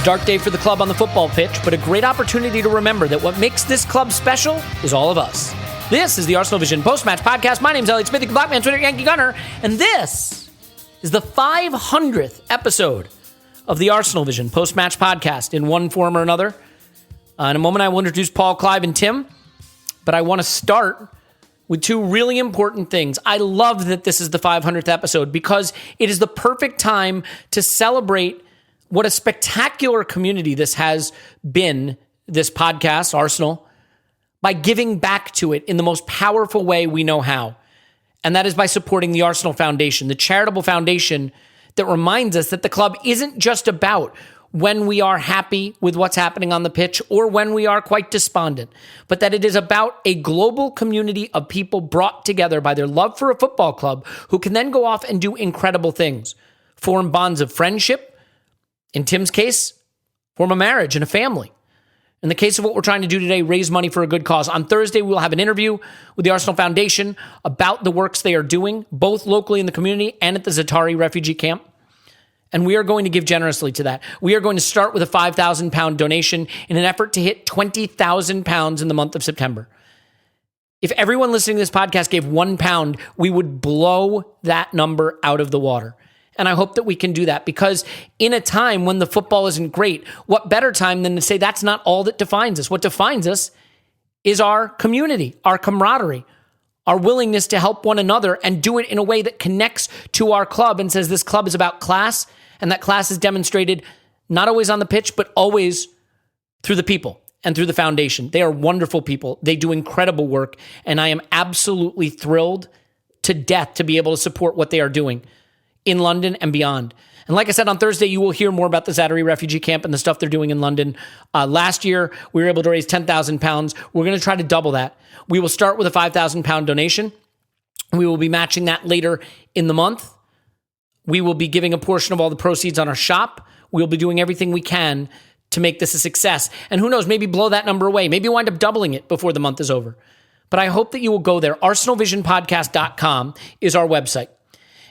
dark day for the club on the football pitch, but a great opportunity to remember that what makes this club special is all of us. This is the Arsenal Vision post-match podcast. My name's Elliot Smith, Blackman, Twitter, Yankee Gunner, and this is the 500th episode of the Arsenal Vision post-match podcast in one form or another. In a moment, I will introduce Paul, Clive, and Tim, but I want to start with two really important things. I love that this is the 500th episode because it is the perfect time to celebrate what a spectacular community this has been, this podcast, Arsenal, by giving back to it in the most powerful way we know how. And that is by supporting the Arsenal Foundation, the charitable foundation that reminds us that the club isn't just about when we are happy with what's happening on the pitch or when we are quite despondent, but that it is about a global community of people brought together by their love for a football club who can then go off and do incredible things, form bonds of friendship, in Tim's case, form a marriage and a family. In the case of what we're trying to do today, raise money for a good cause. On Thursday, we will have an interview with the Arsenal Foundation about the works they are doing, both locally in the community and at the Zatari refugee camp. And we are going to give generously to that. We are going to start with a £5,000 donation in an effort to hit £20,000 in the month of September. If everyone listening to this podcast gave £1, we would blow that number out of the water. And I hope that we can do that because in a time when the football isn't great, what better time than to say that's not all that defines us? What defines us is our community, our camaraderie, our willingness to help one another and do it in a way that connects to our club and says this club is about class, and that class is demonstrated not always on the pitch, but always through the people and through the foundation. They are wonderful people. They do incredible work, and I am absolutely thrilled to death to be able to support what they are doing in London and beyond. And like I said, on Thursday, you will hear more about the Zatari refugee camp and the stuff they're doing in London. Last year, we were able to raise £10,000. We're going to try to double that. We will start with a £5,000 donation. We will be matching that later in the month. We will be giving a portion of all the proceeds on our shop. We'll be doing everything we can to make this a success. And who knows, maybe blow that number away. Maybe wind up doubling it before the month is over. But I hope that you will go there. ArsenalVisionPodcast.com is our website.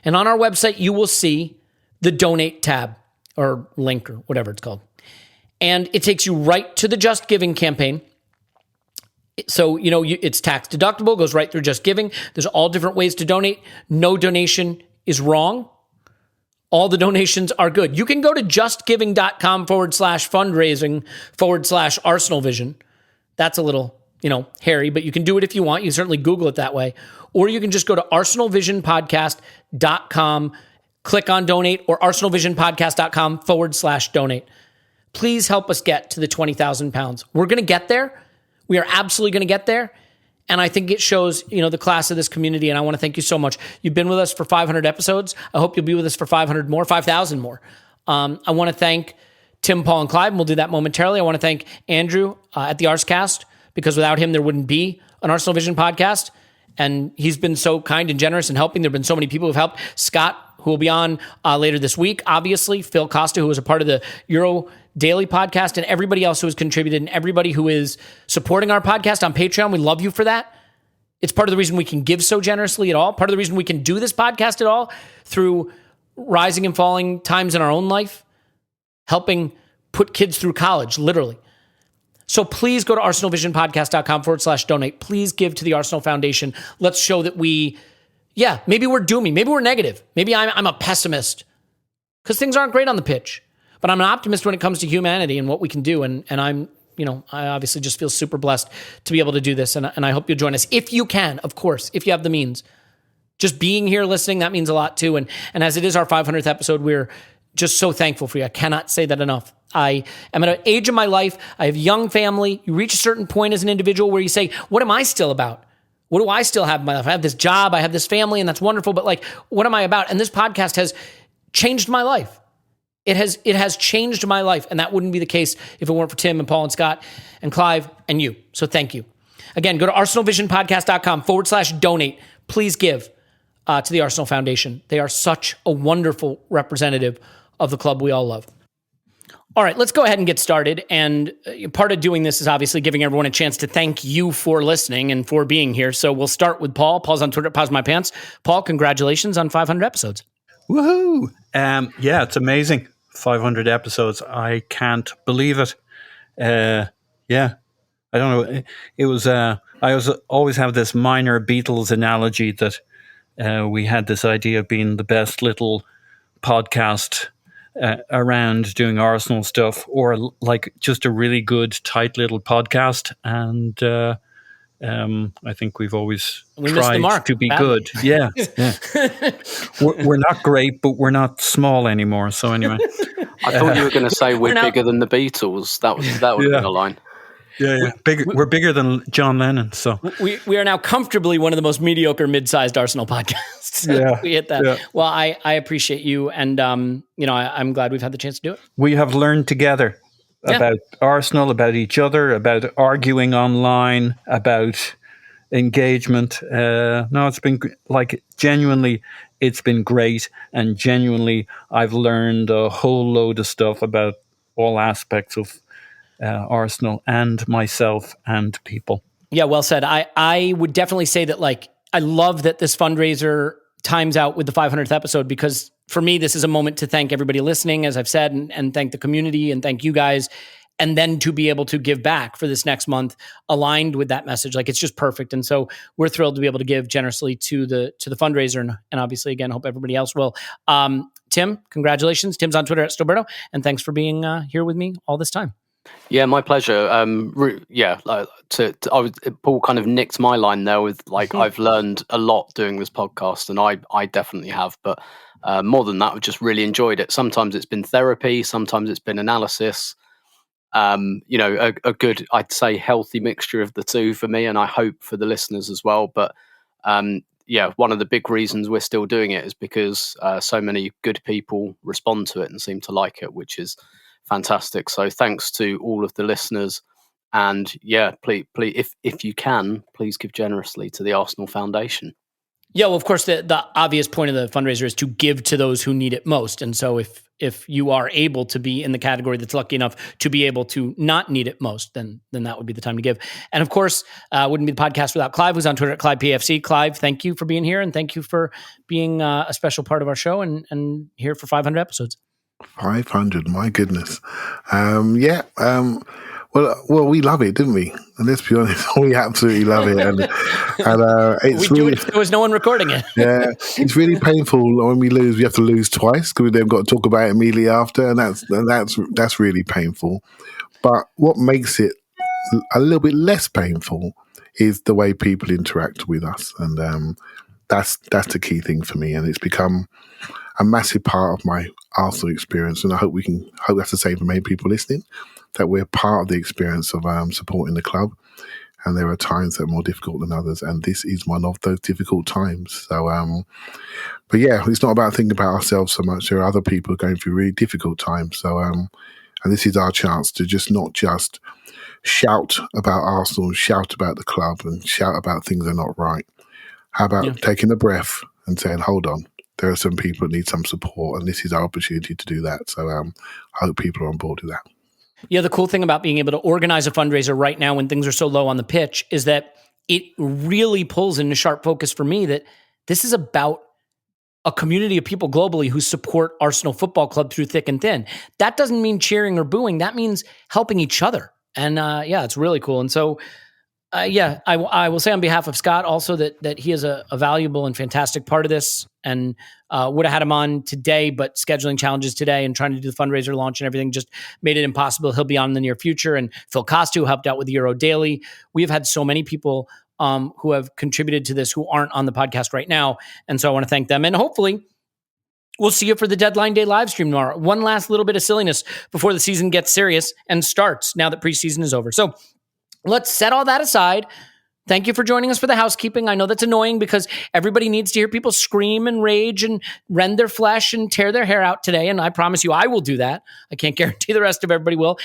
And on our website, you will see the donate tab or link or whatever it's called. And it takes you right to the Just Giving campaign. So, it's tax deductible, goes right through Just Giving. There's all different ways to donate. No donation is wrong. All the donations are good. You can go to justgiving.com/fundraising/Arsenal Vision. That's a little, hairy, but you can do it if you want. You can certainly Google it that way. Or you can just go to arsenalvisionpodcast.com, click on donate, or arsenalvisionpodcast.com/donate. Please help us get to the £20,000. We're going to get there. We are absolutely going to get there. And I think it shows, the class of this community. And I want to thank you so much. You've been with us for 500 episodes. I hope you'll be with us for 500 more, 5,000 more. I want to thank Tim, Paul, and Clive, and we'll do that momentarily. I want to thank Andrew at the Arscast, because without him, there wouldn't be an Arsenal Vision podcast. And he's been so kind and generous in helping. There have been so many people who've helped. Scott, who will be on later this week, obviously. Phil Costa, who was a part of the Euro Daily podcast, and everybody else who has contributed, and everybody who is supporting our podcast on Patreon. We love you for that. It's part of the reason we can give so generously at all. Part of the reason we can do this podcast at all through rising and falling times in our own life, helping put kids through college, literally. So please go to arsenalvisionpodcast.com/donate. Please give to the Arsenal Foundation. Let's show that maybe we're doomy. Maybe we're negative. Maybe I'm a pessimist because things aren't great on the pitch. But I'm an optimist when it comes to humanity and what we can do. And I obviously just feel super blessed to be able to do this. And I hope you'll join us if you can, of course, if you have the means. Just being here listening, that means a lot too. And as it is our 500th episode, we're just so thankful for you. I cannot say that enough. I am at an age of my life. I have a young family. You reach a certain point as an individual where you say, what am I still about? What do I still have in my life? I have this job, I have this family, and that's wonderful. But what am I about? And this podcast has changed my life. It has changed my life. And that wouldn't be the case if it weren't for Tim and Paul and Scott and Clive and you. So thank you. Again, go to arsenalvisionpodcast.com/donate. Please give to the Arsenal Foundation. They are such a wonderful representative of the club we all love. All right, let's go ahead and get started. And part of doing this is obviously giving everyone a chance to thank you for listening and for being here. So we'll start with Paul. Paul's on Twitter, Pause My Pants. Paul, congratulations on 500 episodes. Woohoo! Yeah, it's amazing. 500 episodes. I can't believe it. Yeah, I don't know. It was. Always have this minor Beatles analogy that we had this idea of being the best little podcast around doing Arsenal stuff, or like just a really good, tight little podcast. And I think we've always tried to be badly. Good. Yeah. We're not great, but we're not small anymore. So anyway, I thought you were going to say we're bigger than the Beatles. That would have been a line. Yeah. We're bigger than John Lennon. So we are now comfortably one of the most mediocre mid-sized Arsenal podcasts. Yeah, we hit that. Yeah. Well, I appreciate you, and I'm glad we've had the chance to do it. We have learned together about Arsenal, about each other, about arguing online, about engagement. No, it's been genuinely, it's been great, and genuinely, I've learned a whole load of stuff about all aspects of Arsenal and myself and people. Yeah, well said. I would definitely say that I love that this fundraiser times out with the 500th episode, because for me, this is a moment to thank everybody listening, as I've said, and thank the community and thank you guys. And then to be able to give back for this next month aligned with that message. It's just perfect. And so we're thrilled to be able to give generously to the fundraiser. And obviously, again, hope everybody else will. Tim, congratulations. Tim's on Twitter at Stilberto. And thanks for being here with me all this time. Yeah, my pleasure. Paul kind of nicked my line there with I've learned a lot doing this podcast, and I definitely have. But more than that, I've just really enjoyed it. Sometimes it's been therapy, sometimes it's been analysis. A good, I'd say, healthy mixture of the two for me, and I hope for the listeners as well. But one of the big reasons we're still doing it is because so many good people respond to it and seem to like it, which is fantastic. So thanks to all of the listeners, and please, if you can, please give generously to the Arsenal Foundation. Yeah, well, of course, the obvious point of the fundraiser is to give to those who need it most. And so if you are able to be in the category that's lucky enough to be able to not need it most, then that would be the time to give. And of course, wouldn't be the podcast without Clive, who's on Twitter at ClivePFC. Clive, thank you for being here, and thank you for being a special part of our show and here for 500 episodes. 500, my goodness. Well, we love it, didn't we? And let's be honest, we absolutely love it. And it's we do it if there was no one recording it. Yeah, it's really painful when we lose. We have to lose twice because they've got to talk about it immediately after, and that's really painful. But what makes it a little bit less painful is the way people interact with us, and that's the key thing for me. And it's become a massive part of my Arsenal experience, and I hope that's the same for many people listening, that we're part of the experience of supporting the club. And there are times that are more difficult than others, and this is one of those difficult times. So, but yeah, it's not about thinking about ourselves so much. There are other people going through really difficult times. So, and this is our chance to not just shout about Arsenal, shout about the club, and shout about things that are not right. How about taking a breath and saying, hold on, there are some people that need some support, and this is our opportunity to do that. So I hope people are on board with that. Yeah, the cool thing about being able to organize a fundraiser right now when things are so low on the pitch is that it really pulls into sharp focus for me that this is about a community of people globally who support Arsenal Football Club through thick and thin. That doesn't mean cheering or booing. That means helping each other. And it's really cool. And so, I will say on behalf of Scott also that he is a valuable and fantastic part of this, and would have had him on today, but scheduling challenges today and trying to do the fundraiser launch and everything just made it impossible. He'll be on in the near future. And Phil Costu helped out with the Euro Daily. We have had so many people who have contributed to this who aren't on the podcast right now. And so I want to thank them. And hopefully we'll see you for the deadline day live stream tomorrow. One last little bit of silliness before the season gets serious and starts now that preseason is over. So let's set all that aside. Thank you for joining us for the housekeeping. I know that's annoying because everybody needs to hear people scream and rage and rend their flesh and tear their hair out today. And I promise you, I will do that. I can't guarantee the rest of everybody will.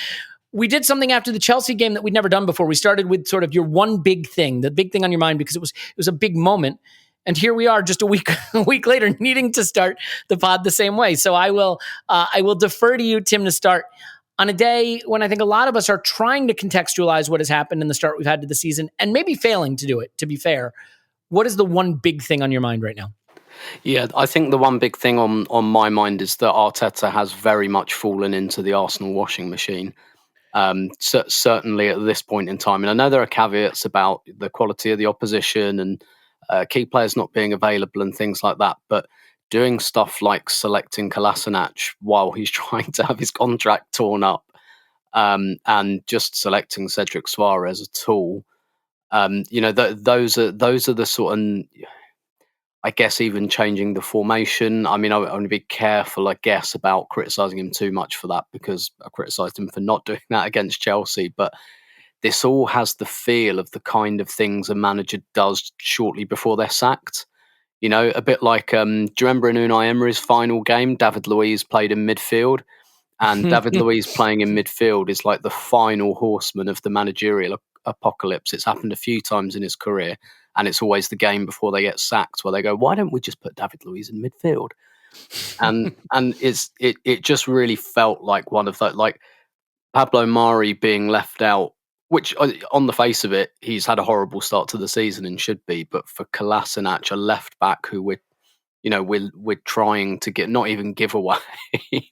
We did something after the Chelsea game that we'd never done before. We started with sort of your one big thing, the big thing on your mind, because it was a big moment. And here we are just a week later needing to start the pod the same way. So I will defer to you, Tim, to start on a day when I think a lot of us are trying to contextualize what has happened in the start we've had to the season and maybe failing to do it, to be fair. What is the one big thing on your mind right now? Yeah, I think the one big thing on my mind is that Arteta has very much fallen into the Arsenal washing machine. Certainly at this point in time. And I know there are caveats about the quality of the opposition and key players not being available and things like that. But doing stuff like selecting Kolasinac while he's trying to have his contract torn up, and just selecting Cedric Soares as a tool, those are the sort of, I guess, even changing the formation. I mean, I want to be careful, I guess, about criticising him too much for that, because I criticised him for not doing that against Chelsea. But this all has the feel of the kind of things a manager does shortly before they're sacked. A bit like, do you remember in Unai Emery's final game, David Luiz played in midfield? And David Luiz playing in midfield is like the final horseman of the managerial apocalypse. It's happened a few times in his career. And it's always the game before they get sacked where they go, why don't we just put David Luiz in midfield? And it just really felt like one of those, like Pablo Mari being left out, which on the face of it, he's had a horrible start to the season and should be. But for Kolasinac, a left back who we're trying to get, not even give away,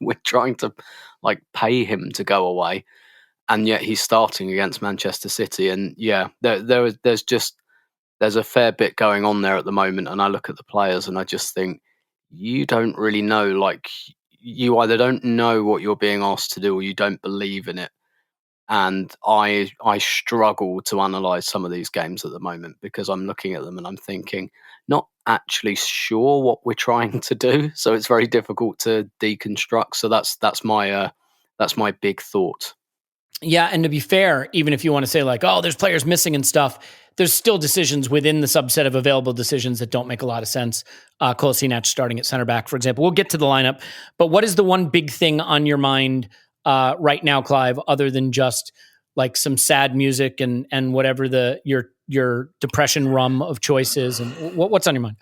we're trying to like pay him to go away. And yet he's starting against Manchester City. And yeah, there's a fair bit going on there at the moment. And I look at the players and I just think, you don't really know, like, you either don't know what you're being asked to do or you don't believe in it. And I struggle to analyse some of these games at the moment, because I'm looking at them and I'm thinking, not actually sure what we're trying to do. So it's very difficult to deconstruct. So that's my big thought. Yeah, and to be fair, even if you want to say like, oh, there's players missing and stuff, there's still decisions within the subset of available decisions that don't make a lot of sense. Kolasinac starting at center back, for example. We'll get to the lineup, but what is the one big thing on your mind right now, Clive, other than just like some sad music and whatever your depression rum of choices, and what's on your mind?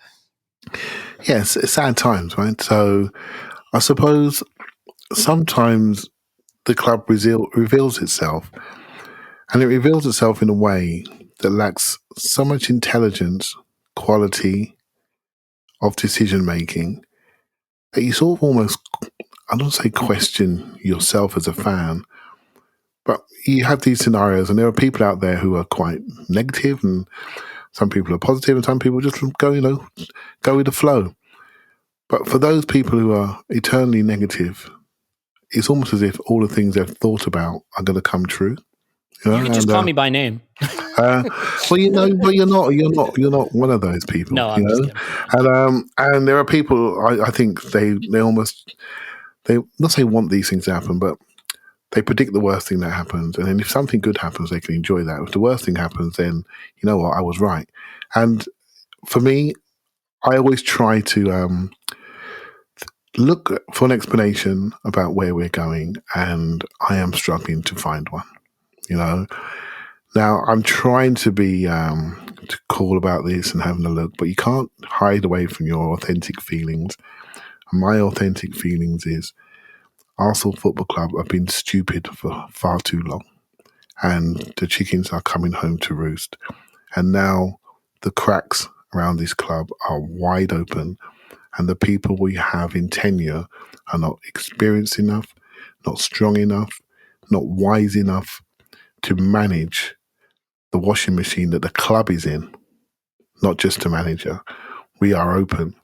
Yes, it's sad times, right? So I suppose sometimes the club reveals itself, and it reveals itself in a way that lacks so much intelligence, quality of decision making, that you sort of almost, I don't say question yourself as a fan, but you have these scenarios, and there are people out there who are quite negative, and some people are positive, and some people just go with the flow. But for those people who are eternally negative, it's almost as if all the things they've thought about are going to come true. You can just call me by name. Well, but you're not one of those people. No, I'm just kidding. And there are people, I think they not say want these things to happen, but they predict the worst thing that happens. And then if something good happens, they can enjoy that. If the worst thing happens, then you know what, I was right. And for me, I always try to look for an explanation about where we're going, and I am struggling to find one. Now I'm trying to be to cool about this and having a look, but you can't hide away from your authentic feelings. And my authentic feelings is Arsenal Football Club have been stupid for far too long, and the chickens are coming home to roost. And now the cracks around this club are wide open, and the people we have in tenure are not experienced enough, not strong enough, not wise enough to manage the washing machine that the club is in, not just the manager. We are open.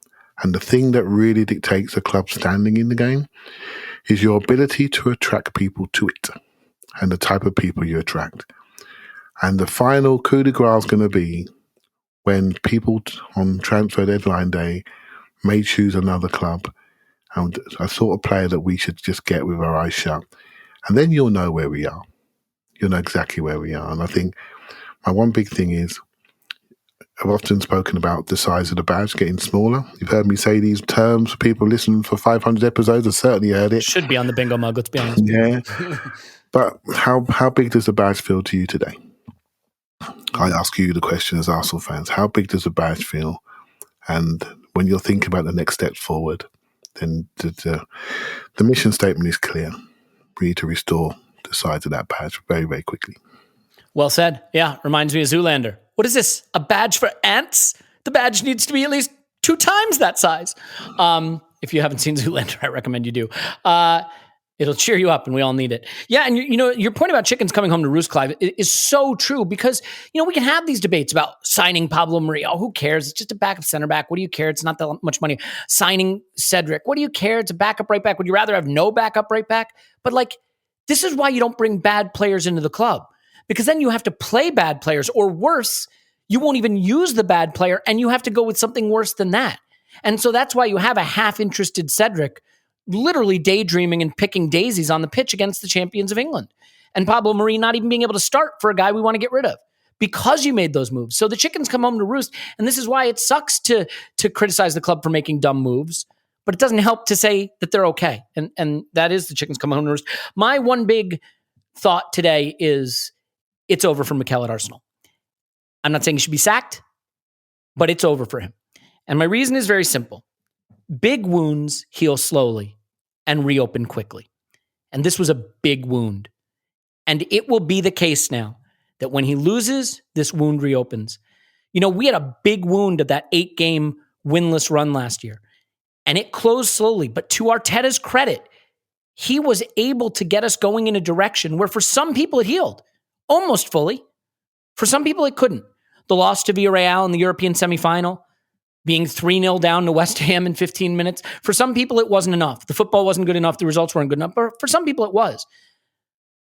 And the thing that really dictates a club standing in the game is your ability to attract people to it and the type of people you attract. And the final coup de grace is going to be when people on transfer deadline day may choose another club and a sort of player that we should just get with our eyes shut. And then you'll know where we are. You'll know exactly where we are. And I think my one big thing is, I've often spoken about the size of the badge getting smaller. You've heard me say these terms for people listening for 500 episodes. I've certainly heard it. Should be on the bingo mug, let's be honest. Yeah. But how big does the badge feel to you today? I ask you the question as Arsenal fans. How big does the badge feel? And when you're thinking about the next step forward, then the mission statement is clear. We need to restore the size of that badge very, very quickly. Well said. Yeah, reminds me of Zoolander. What is this? A badge for ants? The badge needs to be at least 2 times that size. If you haven't seen Zoolander, I recommend you do. It'll cheer you up, and we all need it. Yeah, and your point about chickens coming home to roost, Clive, is so true because we can have these debates about signing Pablo Mari. Oh, who cares? It's just a backup center back. What do you care? It's not that much money. Signing Cedric. What do you care? It's a backup right back. Would you rather have no backup right back? But this is why you don't bring bad players into the club, because then you have to play bad players, or worse, you won't even use the bad player, and you have to go with something worse than that. And so that's why you have a half-interested Cedric literally daydreaming and picking daisies on the pitch against the champions of England. And Pablo Mari not even being able to start for a guy we want to get rid of because you made those moves. So the chickens come home to roost. And this is why it sucks to criticize the club for making dumb moves, but it doesn't help to say that they're okay. And that is the chickens come home to roost. My one big thought today is it's over for Mikel at Arsenal. I'm not saying he should be sacked, but it's over for him. And my reason is very simple. Big wounds heal slowly and reopen quickly. And this was a big wound. And it will be the case now that when he loses, this wound reopens. We had a big wound of that 8-game winless run last year. And it closed slowly. But to Arteta's credit, he was able to get us going in a direction where for some people it healed almost fully. For some people it couldn't. The loss to Villarreal in the European semifinal, being 3-0 down to West Ham in 15 minutes. For some people, it wasn't enough. The football wasn't good enough. The results weren't good enough. But for some people, it was.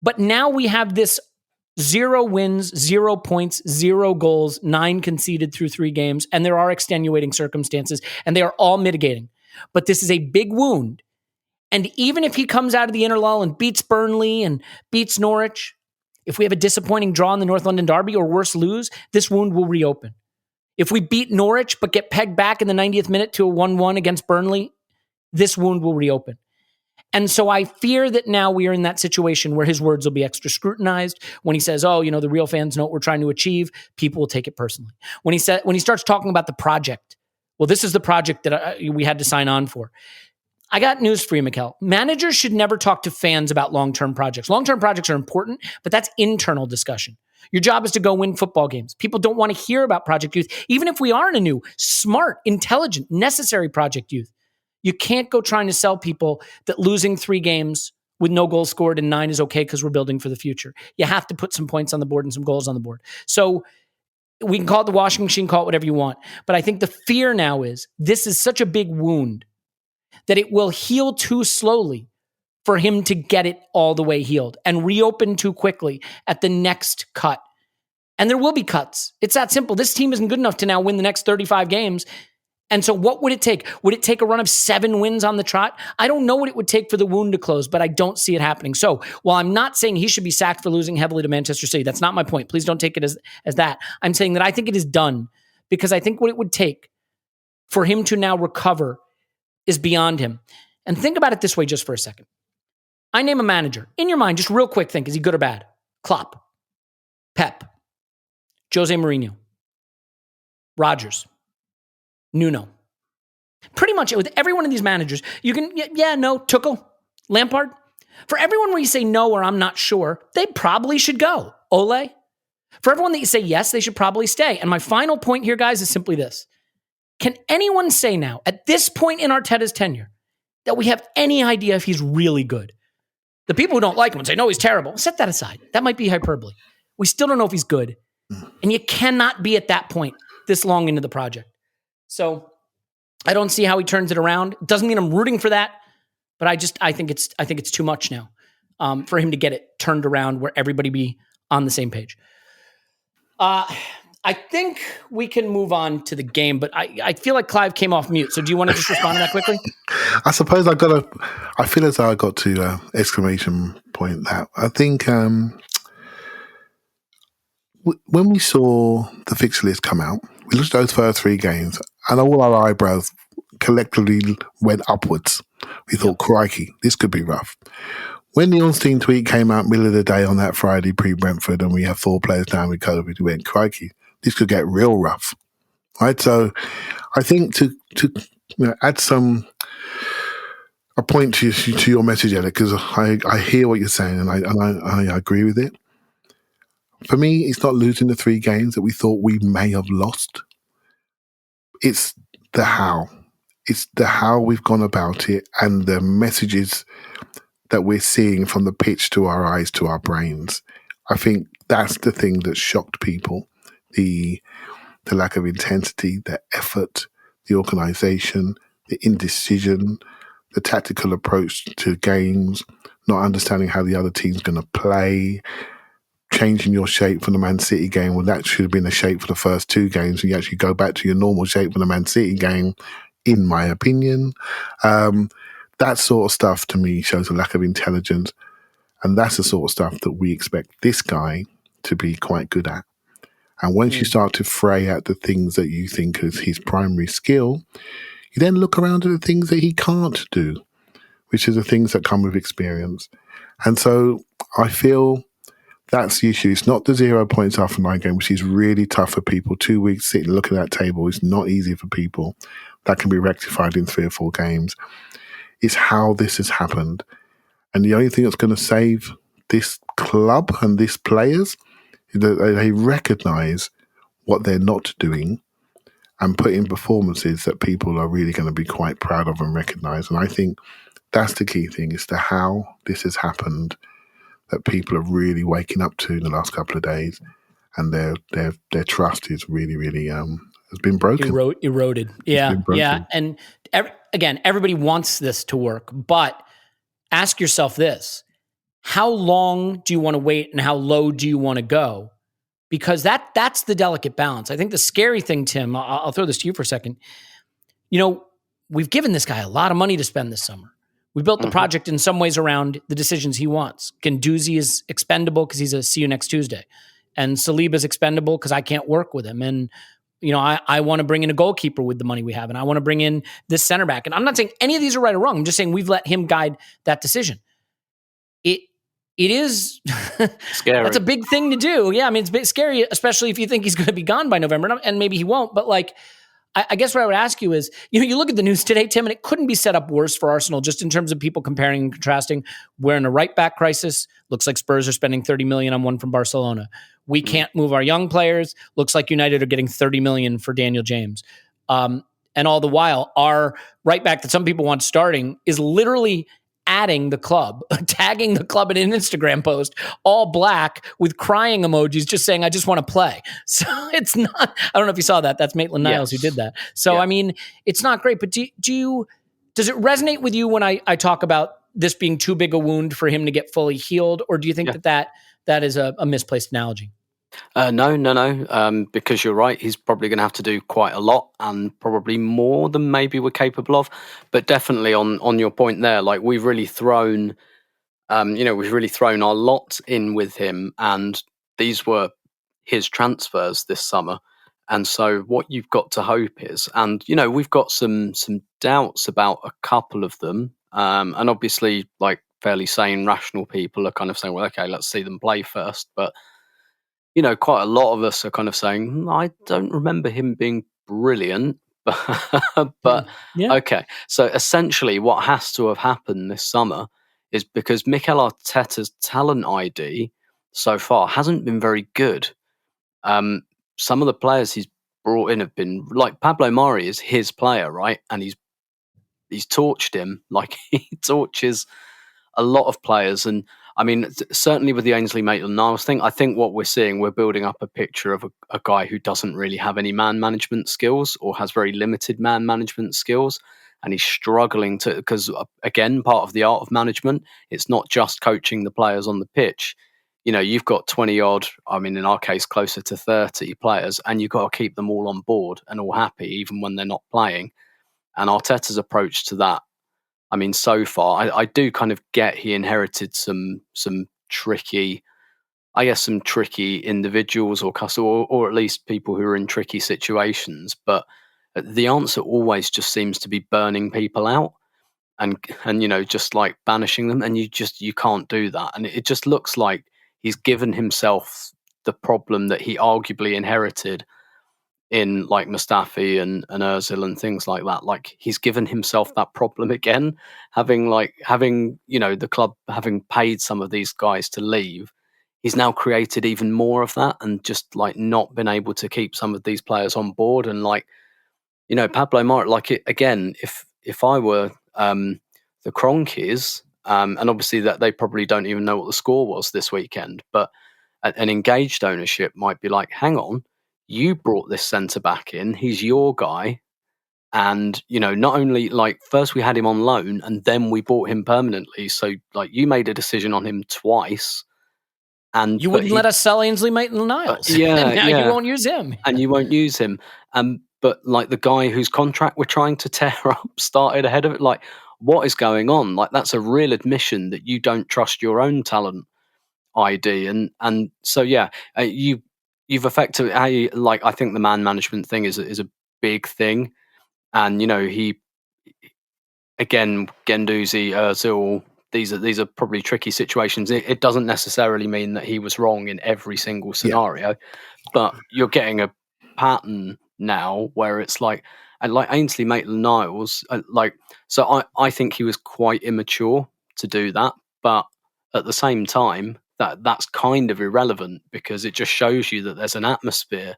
But now we have this 0 wins, 0 points, 0 goals, 9 conceded through 3 games. And there are extenuating circumstances, and they are all mitigating. But this is a big wound. And even if he comes out of the interlull and beats Burnley and beats Norwich, if we have a disappointing draw in the North London Derby or worse lose, this wound will reopen. If we beat Norwich but get pegged back in the 90th minute to a 1-1 against Burnley, this wound will reopen. And so I fear that now we are in that situation where his words will be extra scrutinized. When he says, the real fans know what we're trying to achieve, people will take it personally. When he starts talking about the project, well, this is the project that we had to sign on for. I got news for you, Mikel. Managers should never talk to fans about long-term projects. Long-term projects are important, but that's internal discussion. Your job is to go win football games. People don't want to hear about Project Youth, even if we are in a new, smart, intelligent, necessary Project Youth. You can't go trying to sell people that losing 3 games with no goals scored and 9 is okay because we're building for the future. You have to put some points on the board and some goals on the board. So we can call it the washing machine, call it whatever you want. But I think the fear now is this is such a big wound that it will heal too slowly for him to get it all the way healed and reopen too quickly at the next cut. And there will be cuts. It's that simple. This team isn't good enough to now win the next 35 games. And so what would it take? Would it take a run of 7 wins on the trot? I don't know what it would take for the wound to close, but I don't see it happening. So while I'm not saying he should be sacked for losing heavily to Manchester City, that's not my point. Please don't take it as that. I'm saying that I think it is done because I think what it would take for him to now recover is beyond him. And think about it this way just for a second. I name a manager. In your mind, just real quick, think, is he good or bad? Klopp, Pep, Jose Mourinho, Rodgers, Nuno. Pretty much with every one of these managers, you can, no, Tuchel, Lampard. For everyone where you say no or I'm not sure, they probably should go. Ole. For everyone that you say yes, they should probably stay. And my final point here, guys, is simply this. Can anyone say now, at this point in Arteta's tenure, that we have any idea if he's really good? The people who don't like him and say, no, he's terrible. Set that aside. That might be hyperbole. We still don't know if he's good. And you cannot be at that point this long into the project. So I don't see how he turns it around. It doesn't mean I'm rooting for that, but I think it's too much now for him to get it turned around where everybody be on the same page. I think we can move on to the game, but I feel like Clive came off mute. So do you want to just respond to that quickly? I suppose I feel as though I got to exclamation point that. I think when we saw the fixture list come out, we looked at those first 3 games and all our eyebrows collectively went upwards. We thought, crikey, this could be rough. When the Ornstein tweet came out middle of the day on that Friday pre-Brentford and we have 4 players down with COVID, we went, crikey, this could get real rough. Right? So I think to add a point to your message, Elliot, because I hear what you're saying and I agree with it. For me, it's not losing the 3 games that we thought we may have lost. It's the how. It's the how we've gone about it and the messages that we're seeing from the pitch to our eyes, to our brains. I think that's the thing that shocked people. The lack of intensity, the effort, the organisation, the indecision, the tactical approach to games, not understanding how the other team's going to play, changing your shape from the Man City game when that should have been the shape for the first two games, and you actually go back to your normal shape for the Man City game, in my opinion. That sort of stuff to me shows a lack of intelligence, and that's the sort of stuff that we expect this guy to be quite good at. And once you start to fray at the things that you think is his primary skill, you then look around at the things that he can't do, which are the things that come with experience. And so I feel that's the issue. It's not the 0 points after 9 games, which is really tough for people. 2 weeks sitting looking at that table is not easy for people. That can be rectified in 3 or 4 games. It's how this has happened. And the only thing that's going to save this club and these players is that they recognise what they're not doing and put in performances that people are really going to be quite proud of and recognise. And I think that's the key thing, is the how this has happened, that people are really waking up to in the last couple of days, and their trust is really, really has been broken. Eroded. Yeah. Yeah. And again, everybody wants this to work, but ask yourself this: how long do you want to wait, and how low do you want to go? Because that's the delicate balance. I think the scary thing, Tim, I'll throw this to you for a second. We've given this guy a lot of money to spend this summer. We built the project in some ways around the decisions he wants. Guendouzi is expendable because he's a see you next Tuesday. And Saliba is expendable because I can't work with him. And, I want to bring in a goalkeeper with the money we have. And I want to bring in this center back. And I'm not saying any of these are right or wrong. I'm just saying we've let him guide that decision. It is scary. That's a big thing to do. Yeah, I mean, it's a bit scary, especially if you think he's going to be gone by November, and maybe he won't. But I guess what I would ask you is, you look at the news today, Tim, and it couldn't be set up worse for Arsenal, just in terms of people comparing and contrasting. We're in a right back crisis. Looks like Spurs are spending $30 million on one from Barcelona. We can't move our young players. Looks like United are getting $30 million for Daniel James. And all the while, our right back that some people want starting is literally adding the club, tagging the club in an Instagram post, all black with crying emojis, just saying, I just want to play. So it's not, I don't know if you saw that. That's Maitland-Niles who did that. So, I mean, it's not great, but does it resonate with you when I talk about this being too big a wound for him to get fully healed? Or do you think that is a misplaced analogy? No. Because you're right. He's probably going to have to do quite a lot, and probably more than maybe we're capable of. But definitely on your point there, we've really thrown, our lot in with him, and these were his transfers this summer. And so what you've got to hope is, and we've got some doubts about a couple of them, and obviously fairly sane, rational people are kind of saying, well, okay, let's see them play first, but. Quite a lot of us are kind of saying, I don't remember him being brilliant, but okay. So essentially what has to have happened this summer is because Mikel Arteta's talent ID so far hasn't been very good. Some of the players he's brought in have been, Pablo Mari is his player, right? And he's torched him like he torches a lot of players. And I mean, certainly with the Ainsley Maitland-Niles thing, I think what we're seeing, we're building up a picture of a guy who doesn't really have any man management skills, or has very limited man management skills. And he's struggling because again, part of the art of management, it's not just coaching the players on the pitch. You've got 20 odd, I mean, in our case, closer to 30 players, and you've got to keep them all on board and all happy, even when they're not playing. And Arteta's approach to that, I mean, so far, I do kind of get he inherited some tricky individuals or at least people who are in tricky situations. But the answer always just seems to be burning people out and just banishing them. And you can't do that. And it just looks like he's given himself the problem that he arguably inherited in Mustafi and Ozil and things like that. He's given himself that problem again, having the club having paid some of these guys to leave. He's now created even more of that, and just not been able to keep some of these players on board. And Pablo Mari, again, if I were the Kroenkes, and obviously that they probably don't even know what the score was this weekend, but an engaged ownership might be like, hang on, you brought this centre back in, he's your guy. And, not only first we had him on loan and then we bought him permanently. So you made a decision on him twice. And you wouldn't let us sell Ainsley Maitland-Niles. Yeah. You won't use him. And you won't use him. But the guy whose contract we're trying to tear up started ahead of it. What is going on? That's a real admission that you don't trust your own talent ID. And so, you've effectively, I think the man management thing is a big thing. And, he, again, Guendouzi, Ozil, these are probably tricky situations. It doesn't necessarily mean that he was wrong in every single scenario, but you're getting a pattern now where it's like Ainsley Maitland-Niles, so I think he was quite immature to do that, but at the same time, that's kind of irrelevant because it just shows you that there's an atmosphere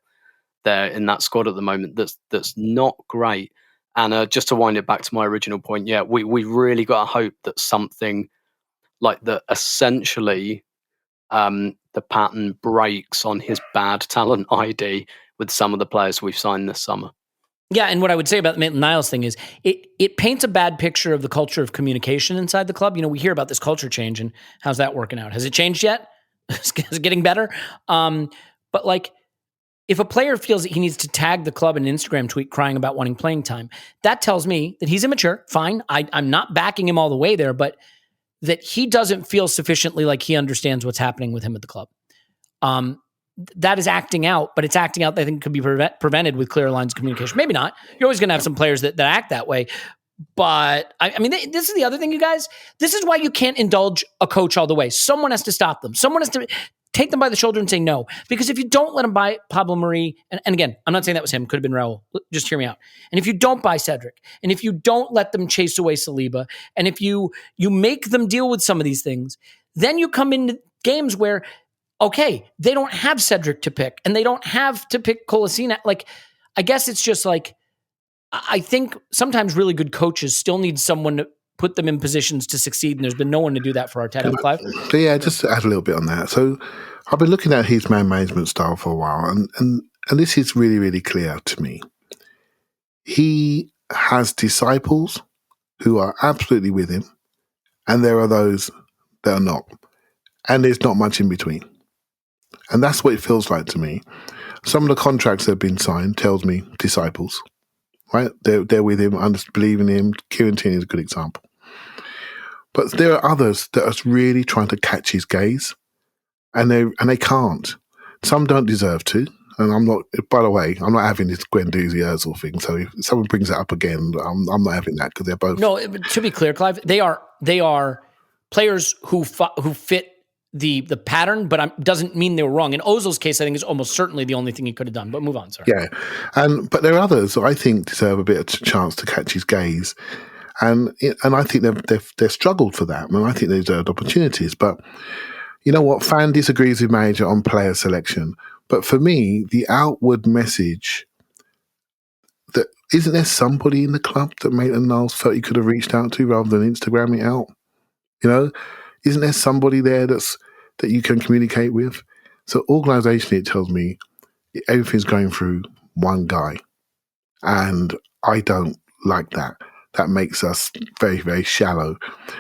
there in that squad at the moment that's not great. And just to wind it back to my original point, we really got to hope that something like that essentially the pattern breaks on his bad talent ID with some of the players we've signed this summer. Yeah, and what I would say about the Maitland-Niles thing is it paints a bad picture of the culture of communication inside the club. We hear about this culture change, and how's that working out? Has it changed yet? Is it getting better? But if a player feels that he needs to tag the club in an Instagram tweet crying about wanting playing time, that tells me that he's immature. Fine. I'm not backing him all the way there, but that he doesn't feel sufficiently like he understands what's happening with him at the club. That is acting out, but it's acting out that I think could be prevented with clear lines of communication. Maybe not. You're always going to have some players that act that way. But I mean, this is the other thing, you guys. This is why you can't indulge a coach all the way. Someone has to stop them. Someone has to take them by the shoulder and say no. Because if you don't let them buy Pablo Mari, and again, I'm not saying that was him, could have been Raul. Just hear me out. And if you don't buy Cedric, and if you don't let them chase away Saliba, and if you make them deal with some of these things, then you come into games where, okay, they don't have Cedric to pick, and they don't have to pick Kolasinac. I guess it's just I think sometimes really good coaches still need someone to put them in positions to succeed, and there's been no one to do that for Arteta. Clive? So just to add a little bit on that. So I've been looking at his man management style for a while, and this is really, really clear to me. He has disciples who are absolutely with him, and there are those that are not. And there's not much in between. And that's what it feels like to me. Some of the contracts that have been signed tells me disciples, right? They're with him, believe in him. Kieran Tierney is a good example. But there are others that are really trying to catch his gaze, and they can't. Some don't deserve to. And I'm not, by the way, I'm not having this Guendouzi Ozil thing. So if someone brings it up again, I'm not having that because they're both. No, to be clear, Clive, they are players who fit the pattern, but doesn't mean they were wrong. In Ozil's case, I think is almost certainly the only thing he could have done. But move on, sir. Yeah, but there are others that I think deserve a bit of chance to catch his gaze, and I think they've struggled for that. I think they deserved opportunities. But you know what? Fan disagrees with manager on player selection. But for me, the outward message that isn't there somebody in the club that Maitland-Niles felt he could have reached out to rather than Instagramming it out? Isn't there somebody there that you can communicate with? So organisationally, it tells me everything's going through one guy. And I don't like that. That makes us very, very shallow.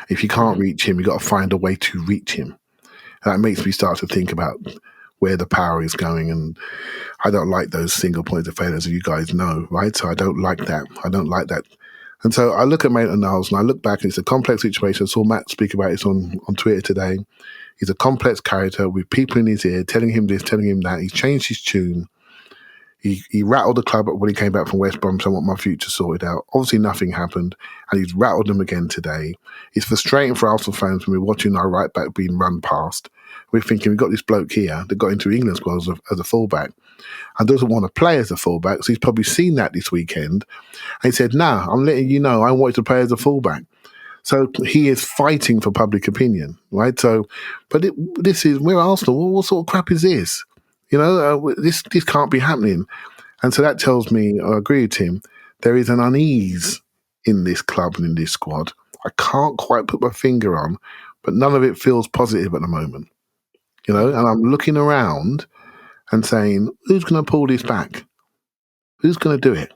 If you can't reach him, you've got to find a way to reach him. And that makes me start to think about where the power is going. And I don't like those single points of failure, as you guys know, right? So I don't like that. And so I look at Maitland-Niles and I look back and it's a complex situation. I saw Matt speak about it on Twitter today. He's a complex character with people in his ear telling him this, telling him that. He's changed his tune. He rattled the club when he came back from West Brom, so I want my future sorted out. Obviously nothing happened, and he's rattled them again today. It's frustrating for Arsenal fans when we're watching our right back being run past. We're thinking we've got this bloke here that got into England squad as a fullback and doesn't want to play as a fullback, so he's probably seen that this weekend. And he said, nah, I'm letting you know I want to play as a fullback. So he is fighting for public opinion, right? So, but we're Arsenal. What sort of crap is this? This can't be happening. And so that tells me, I agree with him, there is an unease in this club and in this squad. I can't quite put my finger on, but none of it feels positive at the moment. And I'm looking around and saying, who's going to pull this back? Who's going to do it?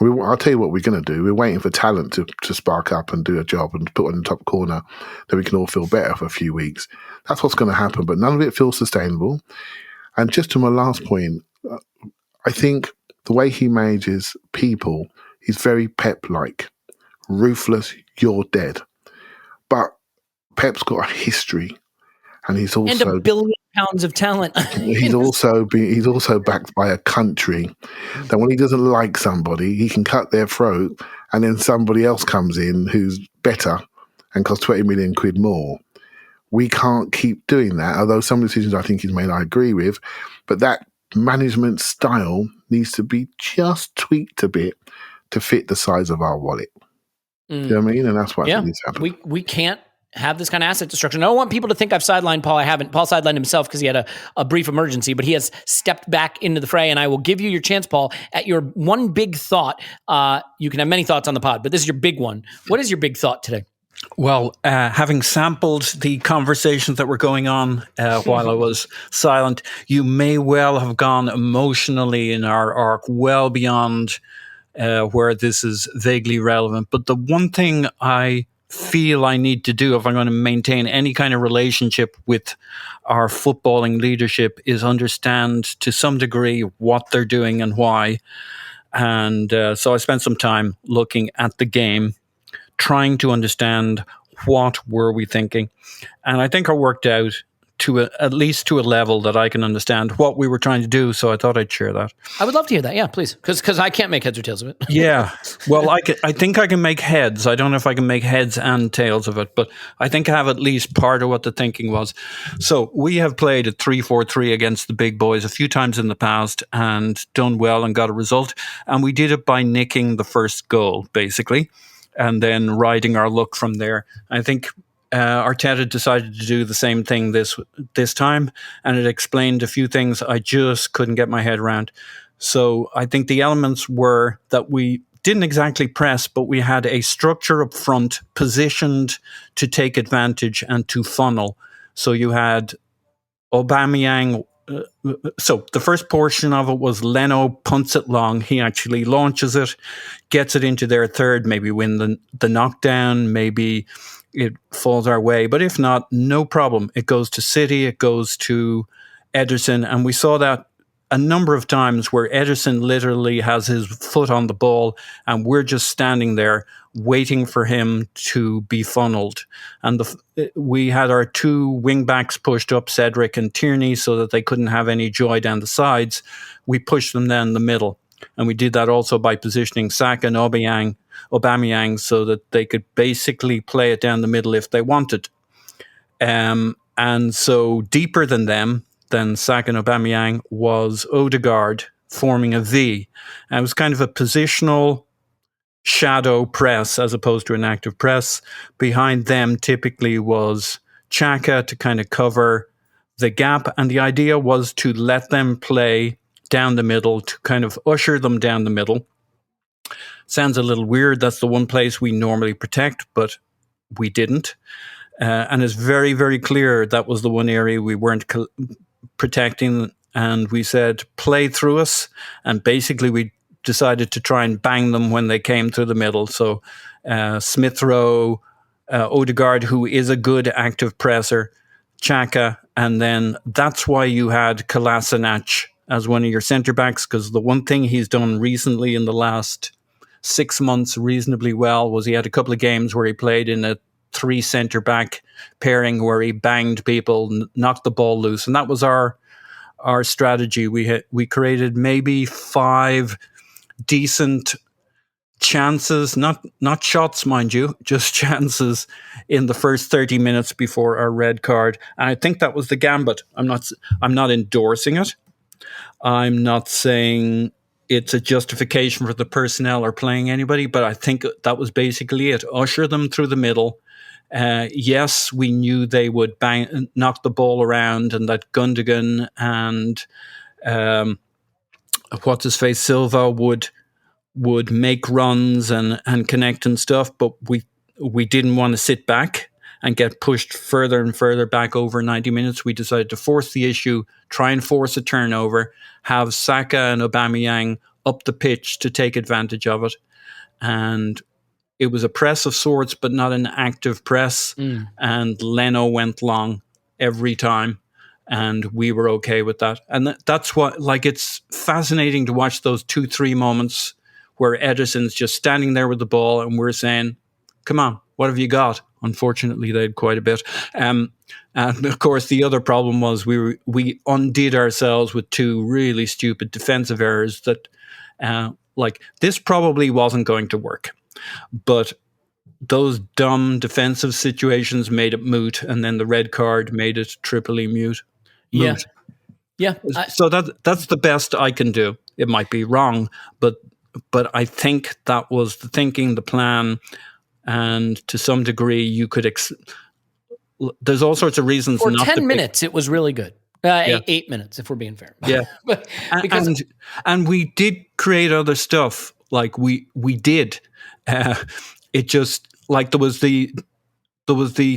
I'll tell you what we're going to do. We're waiting for talent to spark up and do a job and put on the top corner that we can all feel better for a few weeks. That's what's going to happen, but none of it feels sustainable. And just to my last point, I think the way he manages people, he's very Pep-like. Ruthless, you're dead. But Pep's got a history, and he's also and £1 billion of talent. he's also backed by a country that when he doesn't like somebody, he can cut their throat, and then somebody else comes in who's better and costs 20 million quid more. We can't keep doing that. Although some decisions I think he's made, I agree with, but that management style needs to be just tweaked a bit to fit the size of our wallet. You know what I mean? And that's what I think needs to happen. We can't have this kind of asset destruction. I don't want people to think I've sidelined Paul. I haven't. Paul sidelined himself because he had a brief emergency, but he has stepped back into the fray, and I will give you your chance, Paul, at your one big thought. You can have many thoughts on the pod, but this is your big one. What is your big thought today? Well, having sampled the conversations that were going on while I was silent, you may well have gone emotionally in our arc well beyond where this is vaguely relevant. But the one thing I feel I need to do if I'm going to maintain any kind of relationship with our footballing leadership is understand to some degree what they're doing and why. And so I spent some time looking at the game, trying to understand what were we thinking. And I think I worked out at least to a level that I can understand what we were trying to do. So I thought I'd share that. I would love to hear that. Yeah, please. Because I can't make heads or tails of it. Yeah. Well, I think I can make heads. I don't know if I can make heads and tails of it, but I think I have at least part of what the thinking was. So we have played a 3-4-3 against the big boys a few times in the past and done well and got a result. And we did it by nicking the first goal, basically, and then riding our luck from there. I think Arteta decided to do the same thing this time, and it explained a few things I just couldn't get my head around. So I think the elements were that we didn't exactly press, but we had a structure up front positioned to take advantage and to funnel. So you had Aubameyang. So the first portion of it was Leno punts it long. He actually launches it, gets it into their third, maybe win the knockdown, maybe it falls our way. But if not, no problem. It goes to City, it goes to Ederson. And we saw that a number of times where Ederson literally has his foot on the ball and we're just standing there waiting for him to be funneled. And we had our two wing backs pushed up, Cedric and Tierney, so that they couldn't have any joy down the sides. We pushed them down the middle. And we did that also by positioning Saka and Aubameyang so that they could basically play it down the middle if they wanted. And so deeper than them, than Saka and Aubameyang, was Odegaard forming a V. And it was kind of a positional shadow press as opposed to an active press. Behind them typically was Xhaka to kind of cover the gap. And the idea was to let them play down the middle, to kind of usher them down the middle. Sounds a little weird. That's the one place we normally protect, but we didn't. And it's very, very clear that was the one area we weren't protecting. And we said, play through us. And basically we decided to try and bang them when they came through the middle. So Smith Rowe, Odegaard, who is a good active presser, Xhaka, and then that's why you had Kolasinac as one of your centre-backs, because the one thing he's done recently in the last 6 months reasonably well was he had a couple of games where he played in a 3 centre-back pairing where he banged people, knocked the ball loose. And that was our strategy. We created maybe 5 decent chances, not shots, mind you, just chances in the first 30 minutes before our red card. And I think that was the gambit. I'm not endorsing it. I'm not saying it's a justification for the personnel or playing anybody, but I think that was basically it. Usher them through the middle. Yes, we knew they would knock the ball around and that Gundogan and what's-his-face Silva would would make runs and connect and stuff, but we didn't want to sit back and get pushed further and further back over 90 minutes. We decided to force the issue, try and force a turnover, have Saka and Aubameyang up the pitch to take advantage of it. And it was a press of sorts, but not an active press. And Leno went long every time. And we were okay with that. And that's what, like, it's fascinating to watch those 2-3 moments where Edison's just standing there with the ball and we're saying, come on, what have you got? Unfortunately, they had quite a bit. And of course, the other problem was we undid ourselves with 2 really stupid defensive errors that, like, this probably wasn't going to work. But those dumb defensive situations made it moot, and then the red card made it triply moot. Yeah. So that's the best I can do. It might be wrong, but I think that was the thinking, the plan, and to some degree, you could. There's all sorts of reasons. For not 10 minutes, it was really good. 8 minutes, if we're being fair. Yeah, and we did create other stuff. Like we did. It just like there was the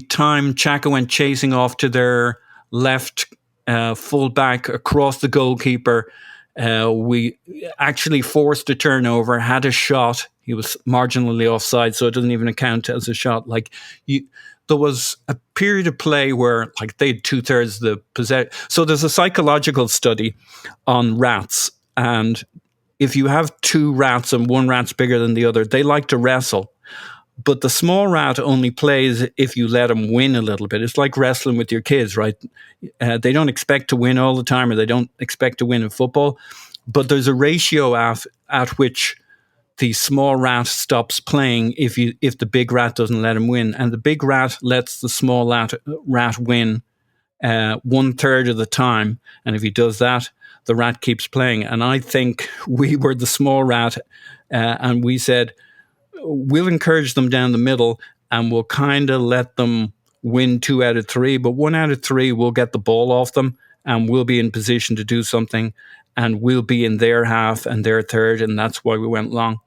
time Xhaka went chasing off to their left. Full back across the goalkeeper. We actually forced a turnover, had a shot. He was marginally offside, so it doesn't even count as a shot. Like there was a period of play where like they had 2/3 the possession. So there's a psychological study on rats, and if you have 2 rats and one rat's bigger than the other, they like to wrestle. But the small rat only plays if you let him win a little bit. It's like wrestling with your kids, right? They don't expect to win all the time, or they don't expect to win in football. But there's a ratio at which the small rat stops playing if the big rat doesn't let him win. And the big rat lets the small rat win 1/3 of the time. And if he does that, the rat keeps playing. And I think we were the small rat, and we said, we'll encourage them down the middle and we'll kind of let them win 2 out of 3, but 1 out of 3 we'll get the ball off them and we'll be in position to do something and we'll be in their half and their third, and that's why we went long.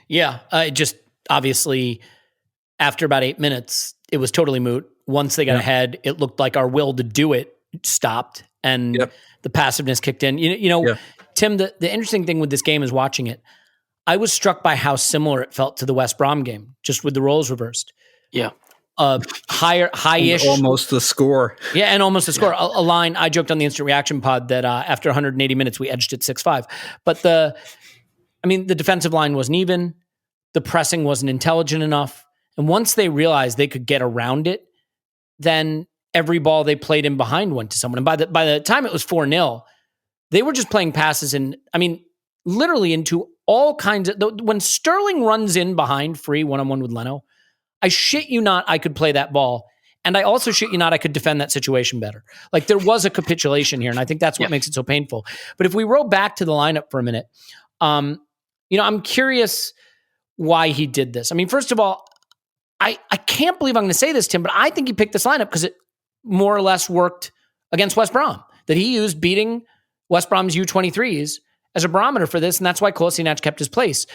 Yeah, just obviously after about 8 minutes, it was totally moot. Once they got ahead, it looked like our will to do it stopped and the passiveness kicked in. You know, Tim, the interesting thing with this game is watching it. I was struck by how similar it felt to the West Brom game, just with the roles reversed. Yeah. High-ish. Almost the score. Yeah, and almost the score. Yeah. A line, I joked on the Instant Reaction pod that after 180 minutes, we edged it 6-5. But the defensive line wasn't even. The pressing wasn't intelligent enough. And once they realized they could get around it, then every ball they played in behind went to someone. And by the time it was 4-0, they were just playing passes literally into all kinds of... When Sterling runs in behind free one-on-one with Leno, I shit you not, I could play that ball. And I also shit you not, I could defend that situation better. Like, there was a capitulation here, and I think that's what makes it so painful. But if we roll back to the lineup for a minute, I'm curious why he did this. I mean, first of all, I can't believe I'm going to say this, Tim, but I think he picked this lineup because it more or less worked against West Brom. That he used beating West Brom's U23s as a barometer for this, and that's why Kolasinac kept his place.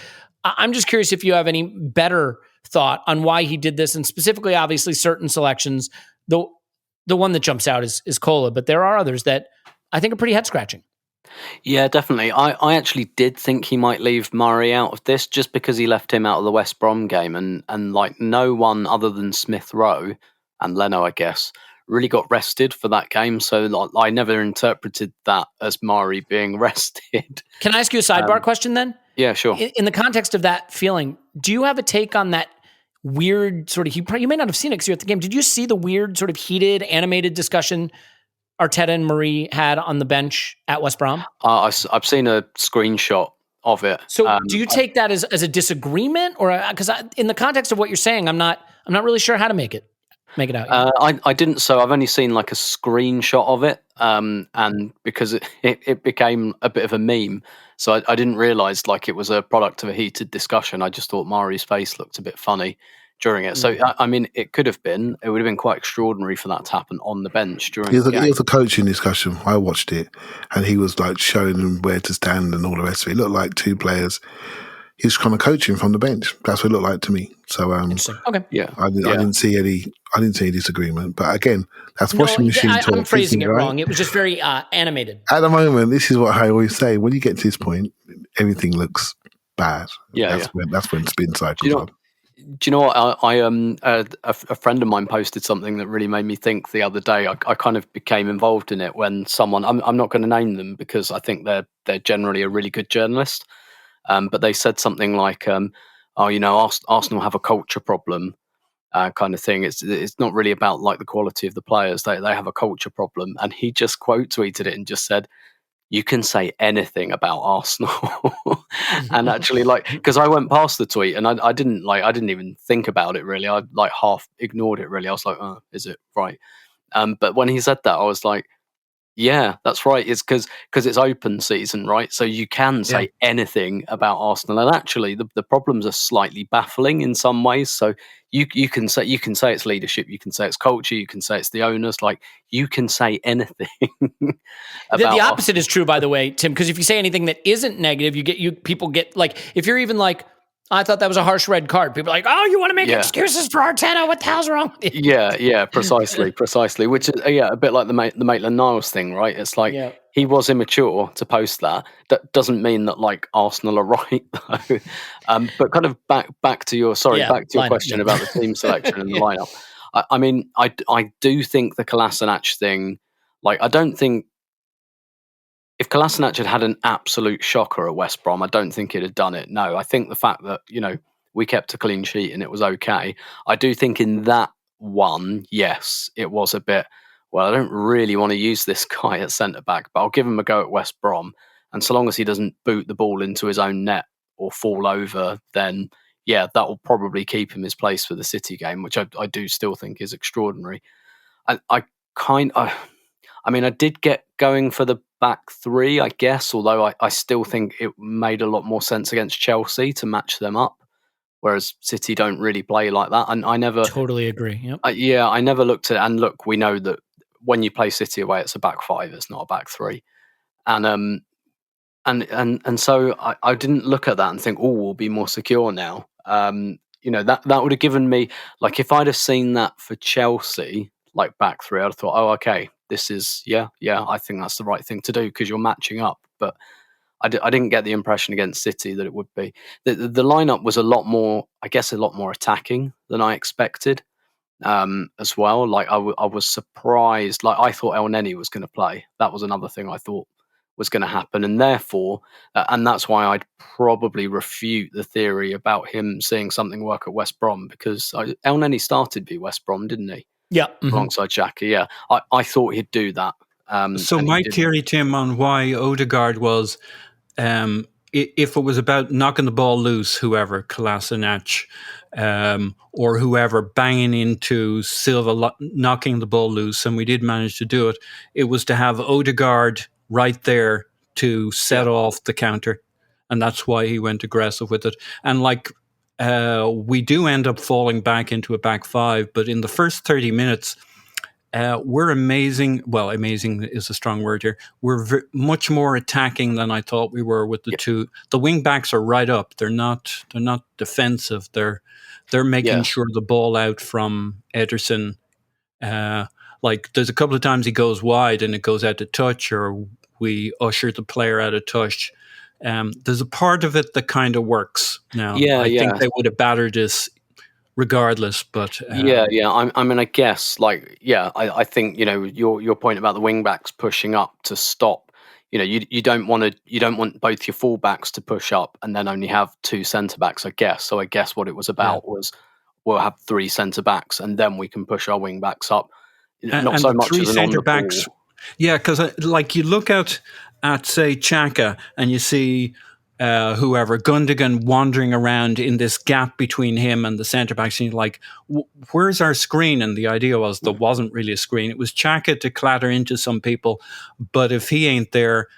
I'm just curious if you have any better thought on why he did this, and specifically, obviously, certain selections. The one that jumps out is Kola, but there are others that I think are pretty head-scratching. Yeah, definitely. I actually did think he might leave Murray out of this just because he left him out of the West Brom game, and like no one other than Smith Rowe and Leno, I guess, really got rested for that game. So I never interpreted that as Murray being rested. Can I ask you a sidebar question then? Yeah, sure. In the context of that feeling, do you have a take on that weird sort of, you may not have seen it because you're at the game. Did you see the weird sort of heated, animated discussion Arteta and Marie had on the bench at West Brom? I've seen a screenshot of it. So do you take that as a disagreement, or because in the context of what you're saying, I'm not really sure how to make it out. I didn't. So I've only seen like a screenshot of it, and because it became a bit of a meme, so I didn't realise like it was a product of a heated discussion. I just thought Mari's face looked a bit funny during it. So I mean, it could have been. It would have been quite extraordinary for that to happen on the bench during. It was a coaching discussion. I watched it, and he was like showing them where to stand and all the rest of it. It looked like 2 players he's kind of coaching from the bench. That's what it looked like to me. So Interesting. Okay. Yeah. I didn't see any disagreement. But again, that's washing machine talk. I'm phrasing it right? wrong. It was just very animated. At the moment, this is what I always say. When you get to this point, everything looks bad. That's when spin cycles are. Do you know what? A friend of mine posted something that really made me think the other day. I kind of became involved in it when someone, I'm not going to name them because I think they're generally a really good journalist, but they said something like, Arsenal have a culture problem, kind of thing. It's not really about like the quality of the players. They have a culture problem, and he just quote tweeted it and just said, you can say anything about Arsenal. And actually, like, because I went past the tweet and I didn't even think about it really. I like half ignored it really. I was like, oh, is it right? But when he said that, I was like, yeah, that's right. It's because it's open season, right? So you can say anything about Arsenal, and actually, the problems are slightly baffling in some ways. So you can say it's leadership, you can say it's culture, you can say it's the owners. Like you can say anything. The opposite is true, by the way, Tim. Because if you say anything that isn't negative, people get like, if you're even like, I thought that was a harsh red card. People are like, oh, you want to make excuses for Arteta? What the hell's wrong with you? Yeah, precisely. Which is a bit like the Maitland-Niles thing, right? It's like he was immature to post that. That doesn't mean that like Arsenal are right though. But kind of back to your question about the team selection and the lineup. I mean, I do think the Kolasinac thing. Like, I don't think. If Kolasinac had an absolute shocker at West Brom, I don't think he'd have done it. No, I think the fact that, we kept a clean sheet and it was okay. I do think in that one, yes, it was a bit, well, I don't really want to use this guy at centre-back, but I'll give him a go at West Brom. And so long as he doesn't boot the ball into his own net or fall over, then, that will probably keep him his place for the City game, which I do still think is extraordinary. I did get going for the back three, I guess, although I still think it made a lot more sense against Chelsea to match them up, whereas City don't really play like that. And I never totally agree. Yep. I never looked at it. And look, we know that when you play City away, it's a back five, it's not a back three. And so I didn't look at that and think, oh, we'll be more secure now. That would have given me, like, if I'd have seen that for Chelsea, like back three, I'd have thought, oh, okay, this is, I think that's the right thing to do because you're matching up. But I didn't get the impression against City that it would be. The lineup was a lot more attacking than I expected as well. Like, I was surprised. Like, I thought El Neni was going to play. That was another thing I thought was going to happen. And therefore, and that's why I'd probably refute the theory about him seeing something work at West Brom, because El Neni started v West Brom, didn't he? Yeah. Alongside Xhaka, yeah. I thought he'd do that. So my theory, Tim, on why Odegaard was, if it was about knocking the ball loose, whoever, Kolasinac, or whoever, banging into Silva, knocking the ball loose, and we did manage to do it, it was to have Odegaard right there to set off the counter. And that's why he went aggressive with it. And like, we do end up falling back into a back five, but in the first 30 minutes, we're amazing. Well, amazing is a strong word here. We're much more attacking than I thought we were with the two. The wing backs are right up. They're not defensive. They're making sure the ball out from Ederson. Like, there's a couple of times he goes wide and it goes out to touch, or we usher the player out of touch. There's a part of it that kind of works now. I think they would have battered us regardless, but I mean, I guess, like, I think, your point about the wing backs pushing up to stop, you don't want both your full backs to push up and then only have two centre backs, I guess. So I guess what it was about was we'll have three centre backs and then we can push our wing backs up. Not so much as an on the ball. Yeah, because like, you look at say Xhaka and you see whoever, Gundogan, wandering around in this gap between him and the centre backs, and you're like, where's our screen? And the idea was there wasn't really a screen. It was Xhaka to clatter into some people, but if he ain't there,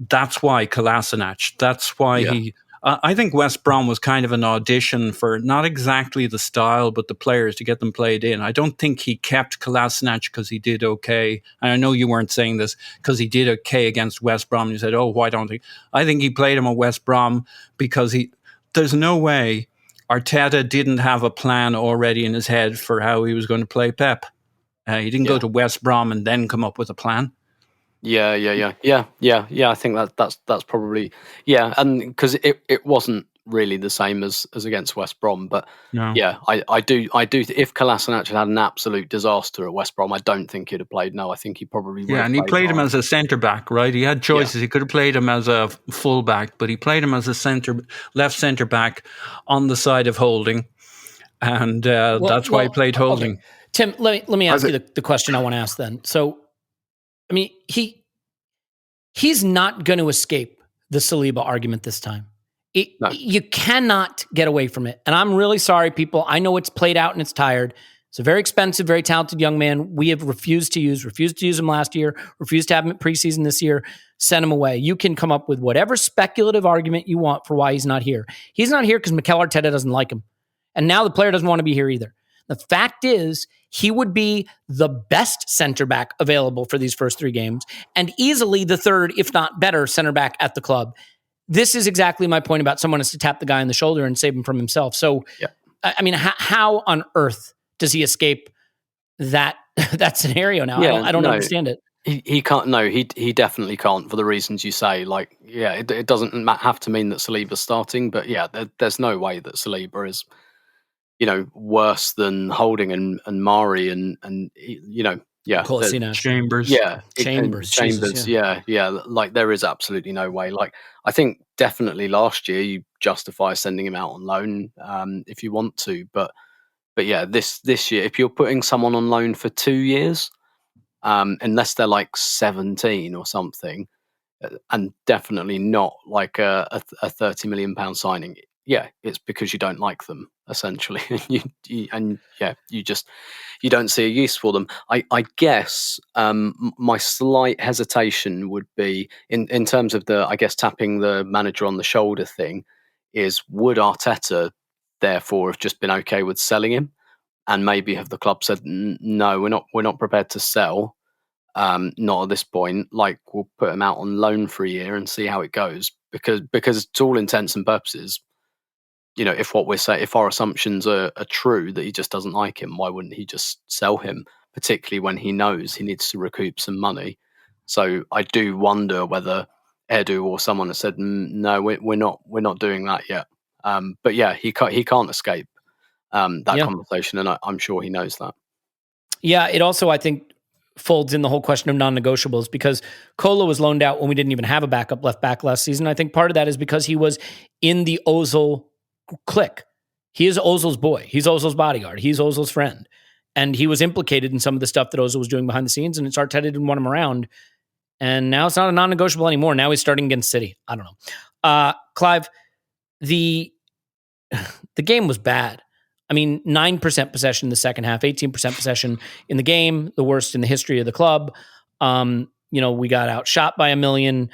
that's why Kolasinac. That's why he. I think West Brom was kind of an audition for not exactly the style, but the players, to get them played in. I don't think he kept Kolasinac because he did okay. And I know you weren't saying this because he did okay against West Brom. You said, oh, why don't he? I think he played him at West Brom because there's no way Arteta didn't have a plan already in his head for how he was going to play Pep. He didn't go to West Brom and then come up with a plan. Yeah. I think that's probably and because it wasn't really the same as against West Brom, but No. I do. If Kolasinac had an absolute disaster at West Brom, I don't think he'd have played. No, I think he probably would. Yeah, and he played him hard. as a centre back, right? He had choices. He could have played him as a full back, but he played him as a left centre back on the side of Holding, and that's why he played Holding. Okay. Tim, let me ask you the question I want to ask then. So, I mean, he's not going to escape the Saliba argument this time. No. You cannot get away from it. And I'm really sorry, people. I know it's played out and it's tired. It's a very expensive, very talented young man. We have refused to use him last year, refused to have him at preseason this year, sent him away. You can come up with whatever speculative argument you want for why he's not here. He's not here because Mikel Arteta doesn't like him. And now the player doesn't want to be here either. The fact is, he would be the best center back available for these first 3 games and easily the third, if not better, center back at the club. This is exactly my point about someone has to tap the guy on the shoulder and save him from himself. So, I mean, how on earth does he escape that scenario now? I don't understand it. He can't. No, he definitely can't for the reasons you say. Like, it doesn't have to mean that Saliba's starting, but there's no way that Saliba is, worse than Holding and Mari and Chambers. Chambers. Like, there is absolutely no way. Like, I think definitely last year you justify sending him out on loan if you want to, but this year, if you're putting someone on loan for 2 years, unless they're like 17 or something, and definitely not like a £30 million signing, it's because you don't like them, essentially. you don't see a use for them. I guess my slight hesitation would be in terms of the, I guess, tapping the manager on the shoulder thing, is would Arteta therefore have just been okay with selling him, and maybe have the club said no, we're not prepared to sell, not at this point, like we'll put him out on loan for a year and see how it goes, because to all intents and purposes, if what we're saying, if our assumptions are true that he just doesn't like him, why wouldn't he just sell him, particularly when he knows he needs to recoup some money? So I do wonder whether Edu or someone has said no, we're not doing that yet. But he can't escape that conversation, and I'm sure he knows that. Yeah, it also, I think, folds in the whole question of non-negotiables, because Kola was loaned out when we didn't even have a backup left back last season. I think part of that is because he was in the Ozil clique. He is Ozil's boy. He's Ozil's bodyguard. He's Ozil's friend. And he was implicated in some of the stuff that Ozil was doing behind the scenes, and it's Arteta didn't want him around. And now it's not a non-negotiable anymore. Now he's starting against City. I don't know. Clive, the game was bad. I mean, 9% possession in the second half, 18% possession in the game, the worst in the history of the club. We got outshot by 1 million.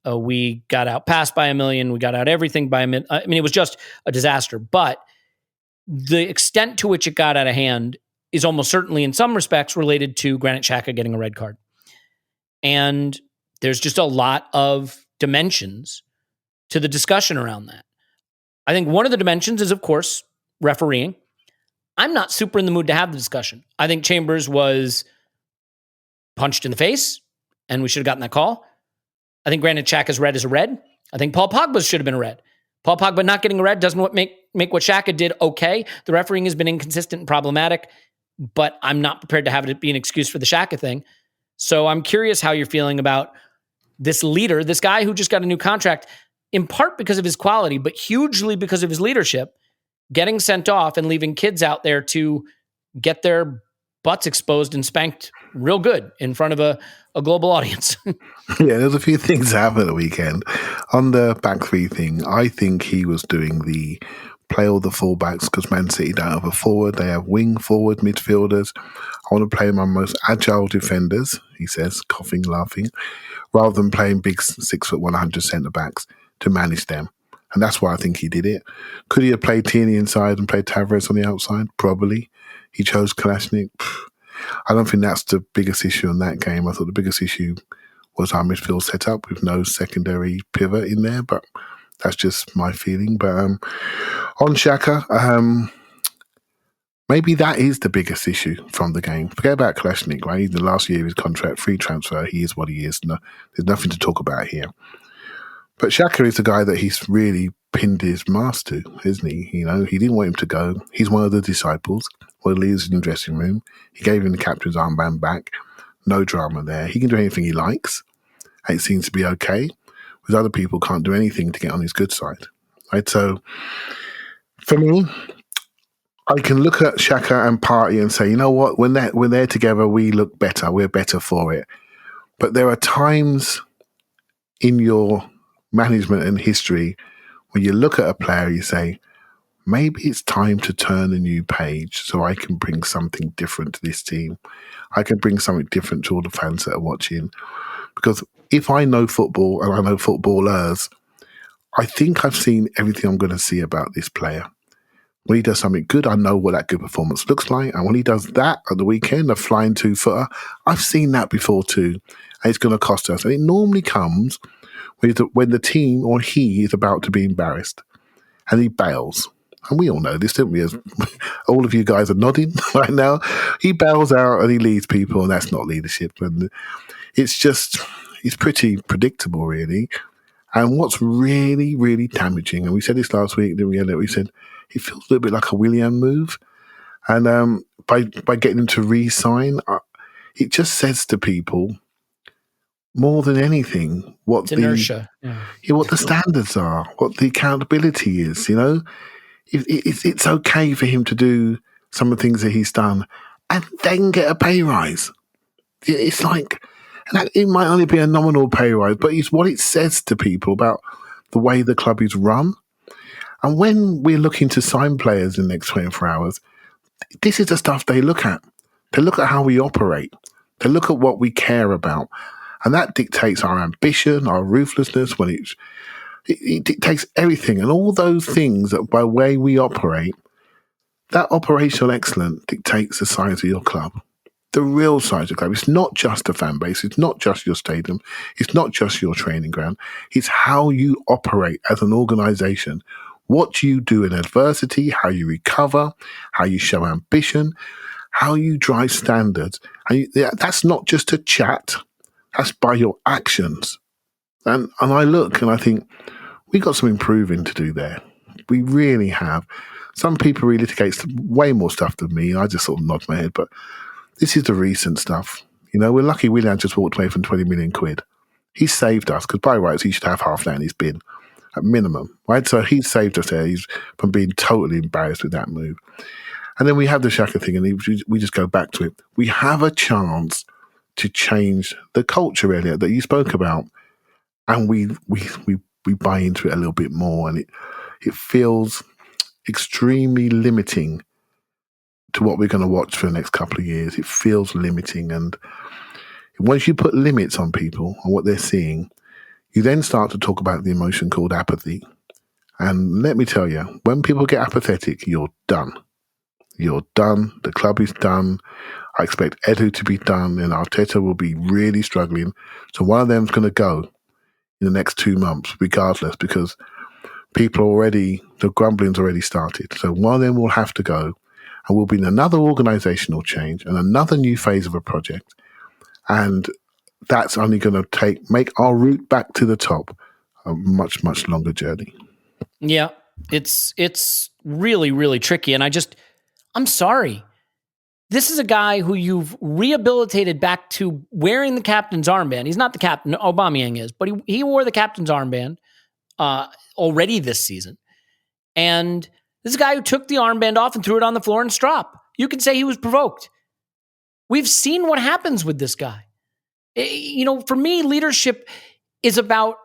We got outpassed by 1 million. We got out everything by 1 million. I mean, it was just a disaster. But the extent to which it got out of hand is almost certainly, in some respects, related to Granit Xhaka getting a red card. And there's just a lot of dimensions to the discussion around that. I think one of the dimensions is, of course, refereeing. I'm not super in the mood to have the discussion. I think Chambers was punched in the face, and we should have gotten that call. I think Granit Xhaka's red is a red. I think Paul Pogba's should have been a red. Paul Pogba not getting a red doesn't make what Xhaka did okay. The refereeing has been inconsistent and problematic, but I'm not prepared to have it be an excuse for the Xhaka thing. So I'm curious how you're feeling about this leader, this guy who just got a new contract, in part because of his quality, but hugely because of his leadership, getting sent off and leaving kids out there to get their butts exposed and spanked real good in front of a global audience. Yeah, there's a few things that happened at the weekend. On the back three thing, I think he was doing the play all the fullbacks, because Man City don't have a forward. They have wing forward midfielders. I want to play my most agile defenders, he says, coughing, laughing, rather than playing big 6'1", 100 centre-backs to manage them. And that's why I think he did it. Could he have played Tierney inside and played Tavares on the outside? Probably. He chose Kolasinac. I don't think that's the biggest issue in that game. I thought the biggest issue was our midfield setup with no secondary pivot in there, but That's just my feeling. But on Xhaka, maybe that is the biggest issue from the game. Forget about Kalashnik, right? He's the last year of his contract, free transfer. He is what he is. No, there's nothing to talk about here. But Xhaka is the guy that he's really pinned his mask to, isn't he? You know, he didn't want him to go. He's one of the disciples, one of the leaders in the dressing room. He gave him the captain's armband back. No drama there. He can do anything he likes. And it seems to be okay. With other people can't do anything to get on his good side. Right? So, for me, I can look at Xhaka and Partey and say, you know what? When they're together, we look better. We're better for it. But there are times in your management and history when you look at a player, you say, maybe it's time to turn a new page so I can bring something different to this team. I can bring something different to all the fans that are watching. Because if I know football and I know footballers, I think I've seen everything I'm going to see about this player. When he does something good, I know what that good performance looks like. And when he does that at the weekend, a flying two-footer, I've seen that before too. And it's going to cost us. And it normally comes when the team or he is about to be embarrassed and he bails. And we all know this, don't we? As all of you guys are nodding right now. He bails out and he leads people, and that's not leadership. And it's pretty predictable, really. And what's really, really damaging, and we said this last week, didn't we? We said it feels a little bit like a Willian move. And by getting him to re-sign, it just says to people, more than anything, what inertia. What the standards are, what the accountability is. You know, it's okay for him to do some of the things that he's done and then get a pay rise. It's like, and it might only be a nominal pay rise, but it's what it says to people about the way the club is run. And when we're looking to sign players in the next 24 hours, this is the stuff they look at. They look at how we operate. They look at what we care about. And that dictates our ambition, our ruthlessness, when it dictates everything. And all those things that by way we operate, that operational excellence dictates the size of your club. The real size of the club. It's not just a fan base. It's not just your stadium. It's not just your training ground. It's how you operate as an organisation. What you do in adversity, how you recover, how you show ambition, how you drive standards. And that's not just a chat. That's by your actions. And I look and I think, we got some improving to do there. We really have. Some people really litigate way more stuff than me. I just sort of nod my head. But this is the recent stuff. You know, we're lucky Willian just walked away from 20 million quid. He saved us, because by rights, he should have half that in his bin, at minimum. Right? So he saved us there. He's from being totally embarrassed with that move. And then we have the Xhaka thing, and we just go back to it. We have a chance to change the culture, Elliot, that you spoke about, and we buy into it a little bit more, and it feels extremely limiting to what we're going to watch for the next couple of years. It feels limiting, and once you put limits on people and what they're seeing, you then start to talk about the emotion called apathy. And let me tell you, when people get apathetic, you're done. You're done. The club is done. I expect Edu to be done, and Arteta will be really struggling. So one of them's going to go in the next 2 months, regardless, because the grumbling's already started. So one of them will have to go, and we'll be in another organisational change and another new phase of a project. And that's only going to make our route back to the top a much, much longer journey. Yeah, it's really, really tricky. And I'm sorry. This is a guy who you've rehabilitated back to wearing the captain's armband. He's not the captain. Aubameyang is, but he wore the captain's armband already this season. And this is a guy who took the armband off and threw it on the floor and strop. You could say he was provoked. We've seen what happens with this guy. For me, leadership is about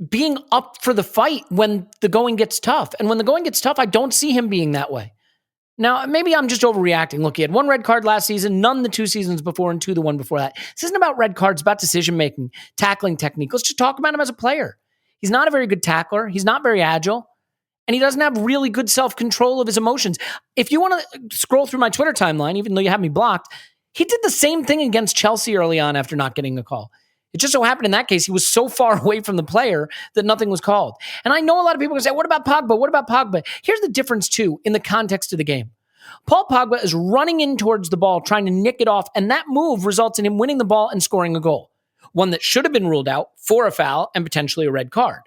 being up for the fight when the going gets tough. And when the going gets tough, I don't see him being that way. Now, maybe I'm just overreacting. Look, he had 1 red card last season, none the 2 seasons before, and 2 the one before that. This isn't about red cards, it's about decision-making, tackling technique. Let's just talk about him as a player. He's not a very good tackler. He's not very agile. And he doesn't have really good self-control of his emotions. If you want to scroll through my Twitter timeline, even though you have me blocked, he did the same thing against Chelsea early on after not getting a call. It just so happened in that case, he was so far away from the player that nothing was called. And I know a lot of people can say, what about Pogba? What about Pogba? Here's the difference, too, in the context of the game. Paul Pogba is running in towards the ball, trying to nick it off, and that move results in him winning the ball and scoring a goal. One that should have been ruled out for a foul and potentially a red card.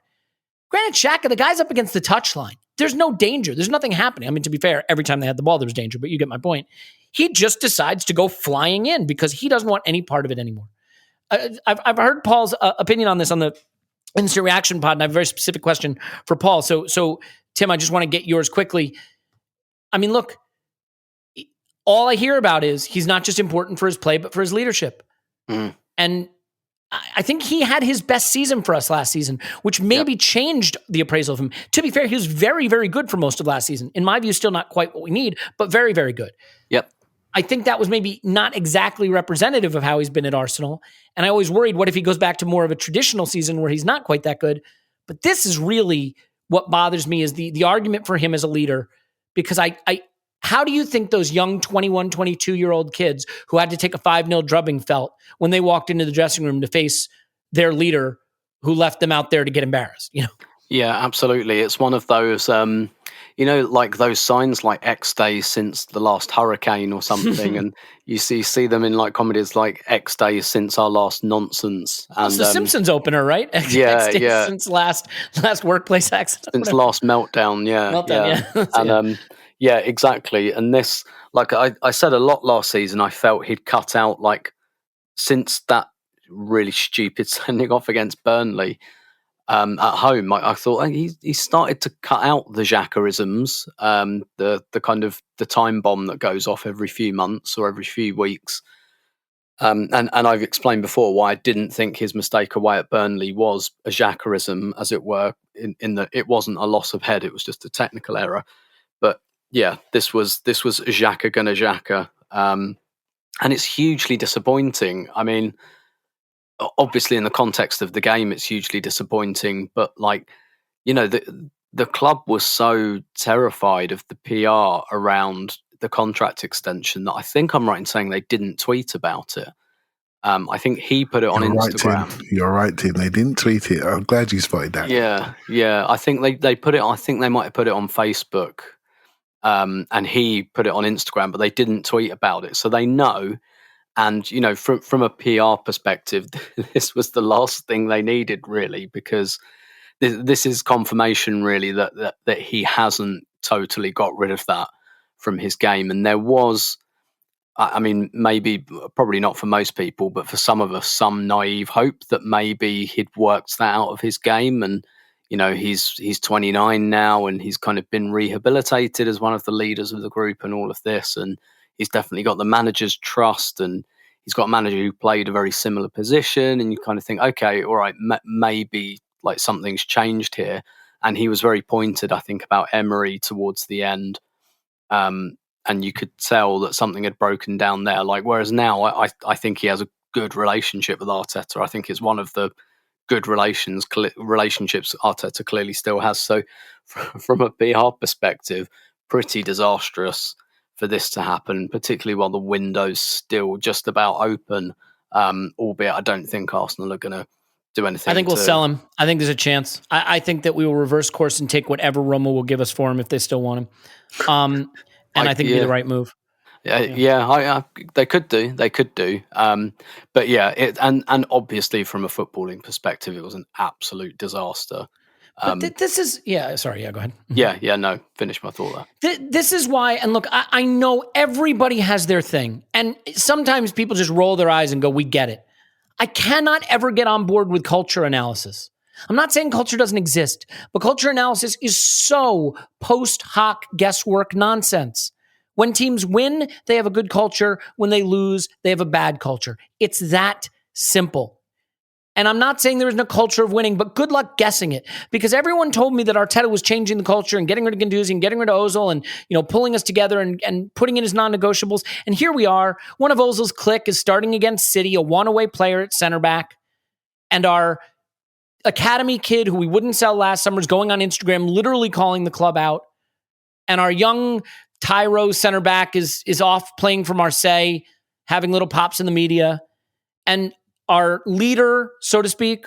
Granit Xhaka, the guy's up against the touchline. There's no danger. There's nothing happening. I mean, to be fair, every time they had the ball, there was danger, but you get my point. He just decides to go flying in because he doesn't want any part of it anymore. I've heard Paul's opinion on this on the Instant Reaction Pod, and I have a very specific question for Paul. So Tim, I just want to get yours quickly. I mean, look, all I hear about is he's not just important for his play, but for his leadership. And I think he had his best season for us last season, which maybe changed the appraisal of him. To be fair, he was very, very good for most of last season. In my view, still not quite what we need, but very, very good. Yep. I think that was maybe not exactly representative of how he's been at Arsenal. And I always worried, what if he goes back to more of a traditional season where he's not quite that good? But this is really what bothers me, is the argument for him as a leader. Because how do you think those young 21, 22-year-old kids who had to take a 5-0 drubbing felt when they walked into the dressing room to face their leader who left them out there to get embarrassed? Yeah, absolutely. It's one of those, like those signs like X days since the last hurricane or something. And you see them in like comedies like X days since our last nonsense. And it's the Simpsons opener, right? X days since last workplace accident. Since last meltdown, yeah, exactly. And this, like I said a lot last season, I felt he'd cut out, like, since that really stupid sending off against Burnley at home, I thought he started to cut out the Xhaka-isms, the kind of the time bomb that goes off every few months or every few weeks. And I've explained before why I didn't think his mistake away at Burnley was a Xhaka-ism, as it were, in that it wasn't a loss of head, it was just a technical error. But yeah, this was Xhaka gonna Xhaka, and it's hugely disappointing. I mean, obviously in the context of the game, it's hugely disappointing. But the club was so terrified of the PR around the contract extension that I think I'm right in saying they didn't tweet about it. I think he put it on Instagram. Tim. You're right, Tim. They didn't tweet it. I'm glad you spotted that. Yeah. I think they put it. I think they might have put it on Facebook. And he put it on Instagram, but they didn't tweet about it. So they know. And, from a PR perspective, this was the last thing they needed, really, because this is confirmation, really, that he hasn't totally got rid of that from his game. And there was, I mean, probably not for most people, but for some of us, some naive hope that maybe he'd worked that out of his game. And, he's 29 now, and he's kind of been rehabilitated as one of the leaders of the group and all of this. And he's definitely got the manager's trust, and he's got a manager who played a very similar position. And you kind of think, okay, all right, maybe like something's changed here. And he was very pointed, I think, about Emery towards the end. And you could tell that something had broken down there. Like, whereas now I think he has a good relationship with Arteta. I think it's one of the good relationships Arteta clearly still has. So from a PR perspective, pretty disastrous for this to happen, particularly while the window's still just about open, albeit I don't think Arsenal are going to do anything. I think we'll sell him. I think there's a chance. I think that we will reverse course and take whatever Roma will give us for him if they still want him. And I think it'd be the right move. They could do. But yeah, and obviously from a footballing perspective, it was an absolute disaster. But this is, sorry, go ahead. No, finish my thought there. This is why, and look, I know everybody has their thing, and sometimes people just roll their eyes and go, we get it. I cannot ever get on board with culture analysis. I'm not saying culture doesn't exist, but culture analysis is so post hoc guesswork nonsense. When teams win, they have a good culture. When they lose, they have a bad culture. It's that simple. And I'm not saying there isn't a culture of winning, but good luck guessing it. Because everyone told me that Arteta was changing the culture and getting rid of Guendouzi and getting rid of Ozil and pulling us together and putting in his non-negotiables. And here we are. One of Ozil's clique is starting against City, a one-away player at center back. And our academy kid, who we wouldn't sell last summer, is going on Instagram, literally calling the club out. And our young Tyro center back is off playing for Marseille, having little pops in the media. And our leader, so to speak,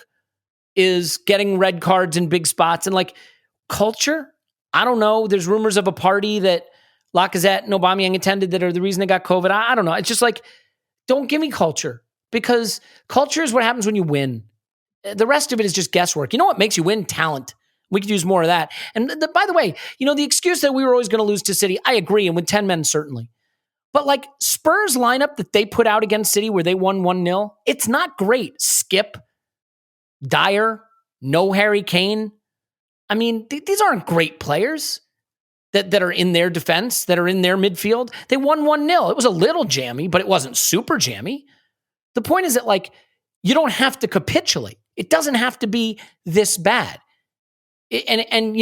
is getting red cards in big spots. And like culture, I don't know. There's rumors of a party that Lacazette and Aubameyang attended that are the reason they got COVID. I don't know. It's just like, don't give me culture, because culture is what happens when you win. The rest of it is just guesswork. You know what makes you win? Talent. We could use more of that. And by the way, the excuse that we were always going to lose to City, I agree. And with 10 men, certainly. But like Spurs lineup that they put out against City where they won 1-0, it's not great. Skip, Dyer, no Harry Kane. I mean, these aren't great players that are in their defense, that are in their midfield. They won 1-0. It was a little jammy, but it wasn't super jammy. The point is that like, you don't have to capitulate. It doesn't have to be this bad. And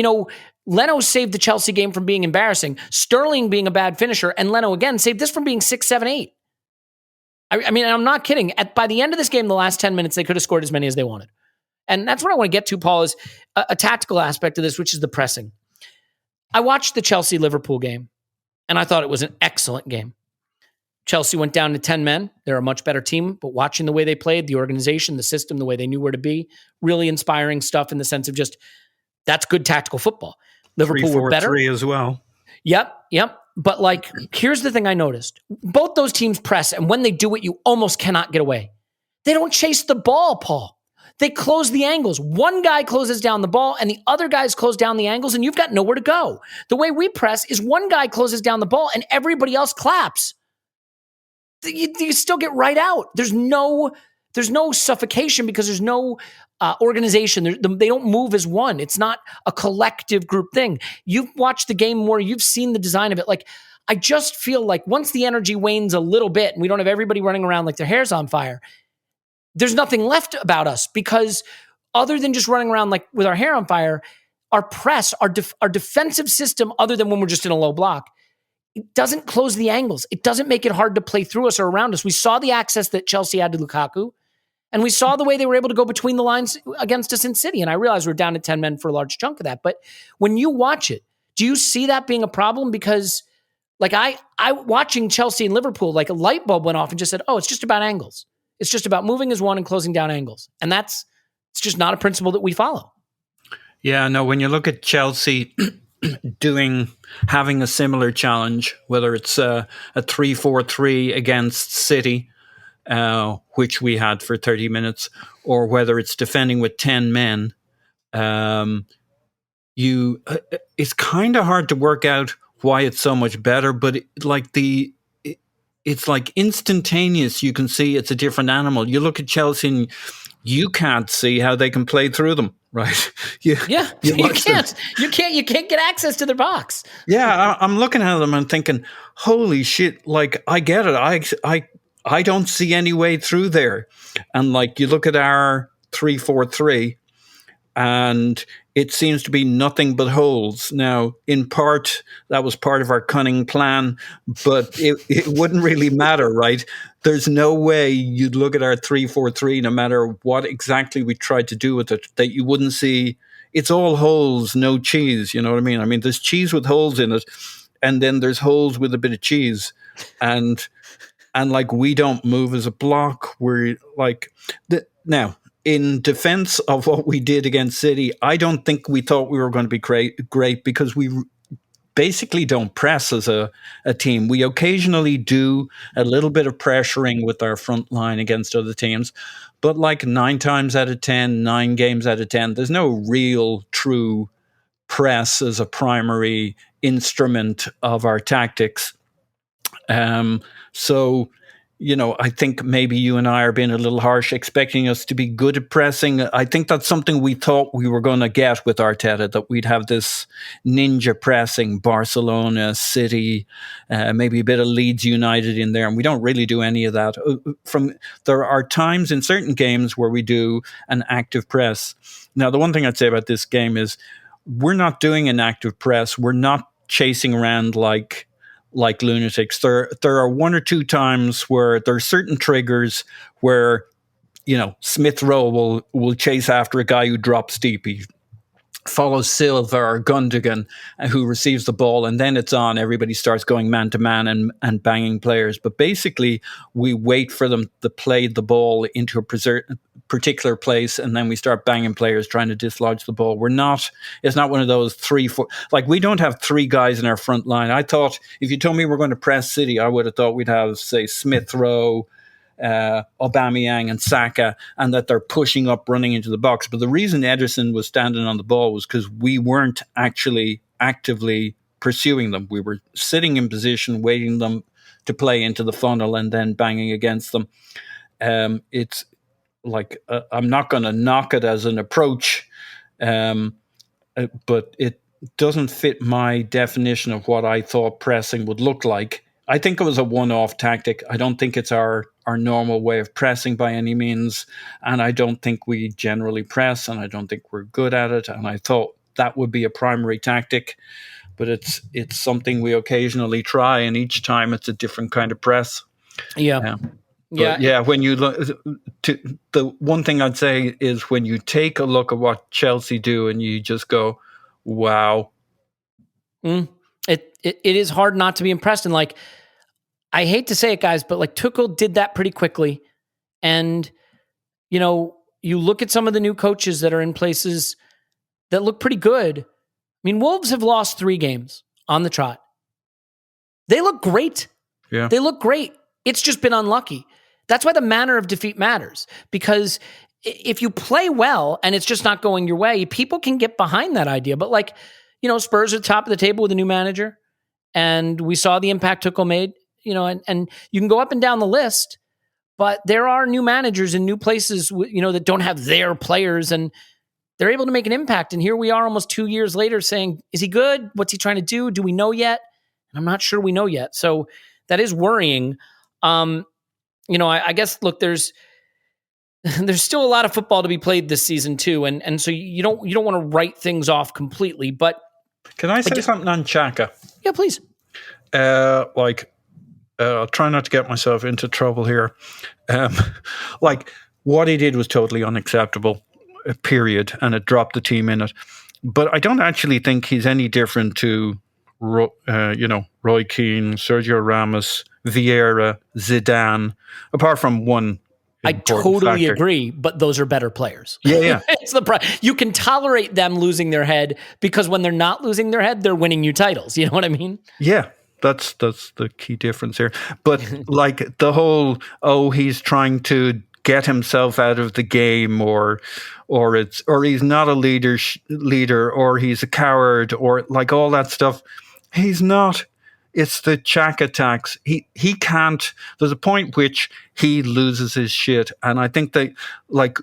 Leno saved the Chelsea game from being embarrassing. Sterling being a bad finisher, and Leno again saved this from being 6, 7, 8. I mean, I'm not kidding. By the end of this game, the last 10 minutes, they could have scored as many as they wanted. And that's what I want to get to, Paul, is a tactical aspect of this, which is the pressing. I watched the Chelsea-Liverpool game, and I thought it was an excellent game. Chelsea went down to 10 men. They're a much better team, but watching the way they played, the organization, the system, the way they knew where to be, really inspiring stuff in the sense of just, that's good tactical football. Liverpool were better. 3-4-3 as well. Yep. But like, here's the thing I noticed. Both those teams press, and when they do it, you almost cannot get away. They don't chase the ball, Paul. They close the angles. One guy closes down the ball, and the other guys close down the angles, and you've got nowhere to go. The way we press is one guy closes down the ball, and everybody else claps. You still get right out. There's no suffocation because there's no organization. They don't move as one. It's not a collective group thing. You've watched the game more. You've seen the design of it. Like, I just feel like once the energy wanes a little bit and we don't have everybody running around like their hair's on fire, there's nothing left about us, because other than just running around like with our hair on fire, our press, our defensive system, other than when we're just in a low block, it doesn't close the angles. It doesn't make it hard to play through us or around us. We saw the access that Chelsea had to Lukaku, and we saw the way they were able to go between the lines against us in City. And I realize we're down to 10 men for a large chunk of that. But when you watch it, do you see that being a problem? Because like I watching Chelsea and Liverpool, like a light bulb went off and just said, oh, it's just about angles. It's just about moving as one and closing down angles. And it's just not a principle that we follow. Yeah, no, when you look at Chelsea having a similar challenge, whether it's a 3-4-3 against City, which we had for 30 minutes, or whether it's defending with 10 men, it's kind of hard to work out why it's so much better, but it's like instantaneous. You can see it's a different animal. You look at Chelsea and you can't see how they can play through them, right? You can't. You can't get access to their box. Yeah, I'm looking at them and thinking, holy shit, like, I get it. I don't see any way through there. And like, you look at our 3-4-3 and it seems to be nothing but holes. Now, in part, that was part of our cunning plan, but it wouldn't really matter, right? There's no way you'd look at our 3-4-3, no matter what exactly we tried to do with it, that you wouldn't see it's all holes, no cheese. You know what I mean? I mean, there's cheese with holes in it, and then there's holes with a bit of cheese. And like, we don't move as a block. We're like, now, in defense of what we did against City, I don't think we thought we were going to be great because we basically don't press as a team. We occasionally do a little bit of pressuring with our front line against other teams, but like 9 times out of 10, 9 games out of 10, there's no real true press as a primary instrument of our tactics. So, I think maybe you and I are being a little harsh, expecting us to be good at pressing. I think that's something we thought we were going to get with Arteta, that we'd have this ninja pressing, Barcelona, City, maybe a bit of Leeds United in there. And we don't really do any of that. There are times in certain games where we do an active press. Now, the one thing I'd say about this game is we're not doing an active press. We're not chasing around like lunatics. There are 1 or 2 times where there are certain triggers where, Smith Rowe will chase after a guy who drops deep. follows Silva or Gundogan, who receives the ball, and then it's on. Everybody starts going man to man and banging players. But basically, we wait for them to play the ball into a particular place, and then we start banging players trying to dislodge the ball. It's not one of those 3-4, like we don't have three guys in our front line. I thought, if you told me we're going to press City, I would have thought we'd have, say, Smith Rowe, Aubameyang and Saka, and that they're pushing up, running into the box. But the reason Ederson was standing on the ball was because we weren't actually actively pursuing them. We were sitting in position, waiting them to play into the funnel and then banging against them. It's like, I'm not going to knock it as an approach, but it doesn't fit my definition of what I thought pressing would look like. I think it was a one-off tactic. I don't think it's our normal way of pressing by any means, and I don't think we generally press, and I don't think we're good at it, and I thought that would be a primary tactic, but it's something we occasionally try, and each time it's a different kind of press. Yeah. When you look, the one thing I'd say is when you take a look at what Chelsea do and you just go, wow. It is hard not to be impressed. And like, I hate to say it, guys, but like Tuchel did that pretty quickly. And, you know, you look at some of the new coaches that are in places that look pretty good. I mean, Wolves have lost 3 games on the trot. They look great. Yeah. They look great. It's just been unlucky. That's why the manner of defeat matters. Because if you play well and it's just not going your way, people can get behind that idea. But like, you know, Spurs are at the top of the table with a new manager. And we saw the impact Tuchel made, you know, and you can go up and down the list, but there are new managers in new places, you know, that don't have their players and they're able to make an impact. And here we are almost 2 years later saying, is he good? What's he trying to do? Do we know yet? And I'm not sure we know yet. So that is worrying. You know, I guess, look, there's still a lot of football to be played this season too. And so you don't want to write things off completely, but can I say something on Xhaka? Yeah, please. I'll try not to get myself into trouble here. Like, what he did was totally unacceptable, period, and it dropped the team in it. But I don't actually think he's any different to, Roy Keane, Sergio Ramos, Vieira, Zidane, apart from one. I totally agree, but those are better players. Yeah. It's you can tolerate them losing their head because when they're not losing their head, they're winning you titles. You know what I mean? Yeah, that's the key difference here. But like the whole, he's trying to get himself out of the game, or he's not a leader, or he's a coward, or like all that stuff. He's not. It's the Xhaka tax. He can't. There's a point which he loses his shit, and I think they, like,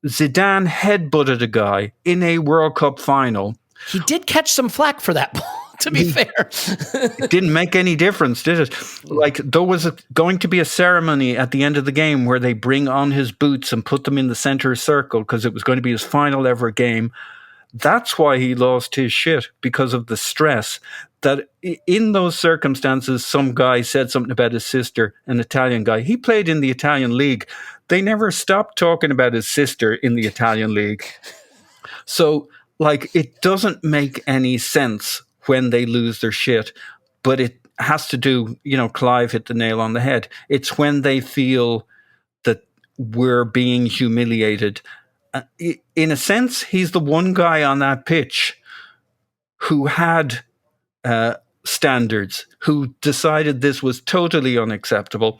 Zidane headbutted a guy in a World Cup final. He did catch some flack for that ball, to be fair. It didn't make any difference, did it? Like, there was going to be a ceremony at the end of the game where they bring on his boots and put them in the center circle because it was going to be his final ever game. That's why he lost his shit, because of the stress. That in those circumstances, some guy said something about his sister, an Italian guy. He played in the Italian league. They never stopped talking about his sister in the Italian league. So, like, it doesn't make any sense when they lose their shit, but it has to do, Clive hit the nail on the head. It's when they feel that we're being humiliated. In a sense, he's the one guy on that pitch who had standards, who decided this was totally unacceptable.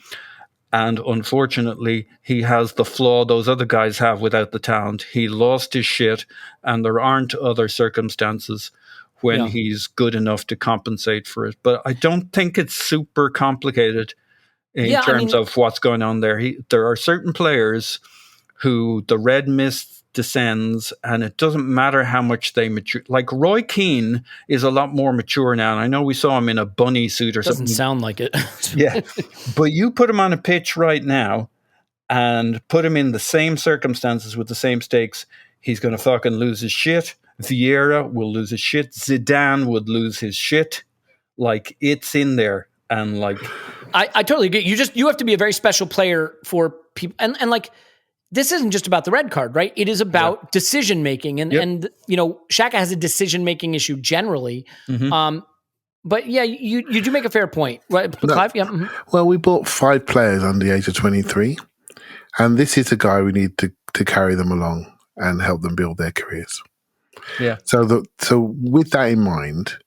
And unfortunately, he has the flaw those other guys have without the talent. He lost his shit, and there aren't other circumstances when he's good enough to compensate for it. But I don't think it's super complicated in terms of what's going on there. There are certain players who the red mist descends, and it doesn't matter how much they mature. Like Roy Keane is a lot more mature now, and I know we saw him in a bunny suit or something. Doesn't sound like it. Yeah, but you put him on a pitch right now and put him in the same circumstances with the same stakes, he's going to fucking lose his shit. Vieira will lose his shit. Zidane would lose his shit. Like, it's in there. And like, I totally agree. You have to be a very special player for people. And like, this isn't just about the red card, right? It is about decision making, and Xhaka has a decision making issue generally. But yeah, you do make a fair point, right, Clive? Yeah. Mm-hmm. Well, we bought 5 players under the age of 23, and this is a guy we need to carry them along and help them build their careers. Yeah. So with that in mind,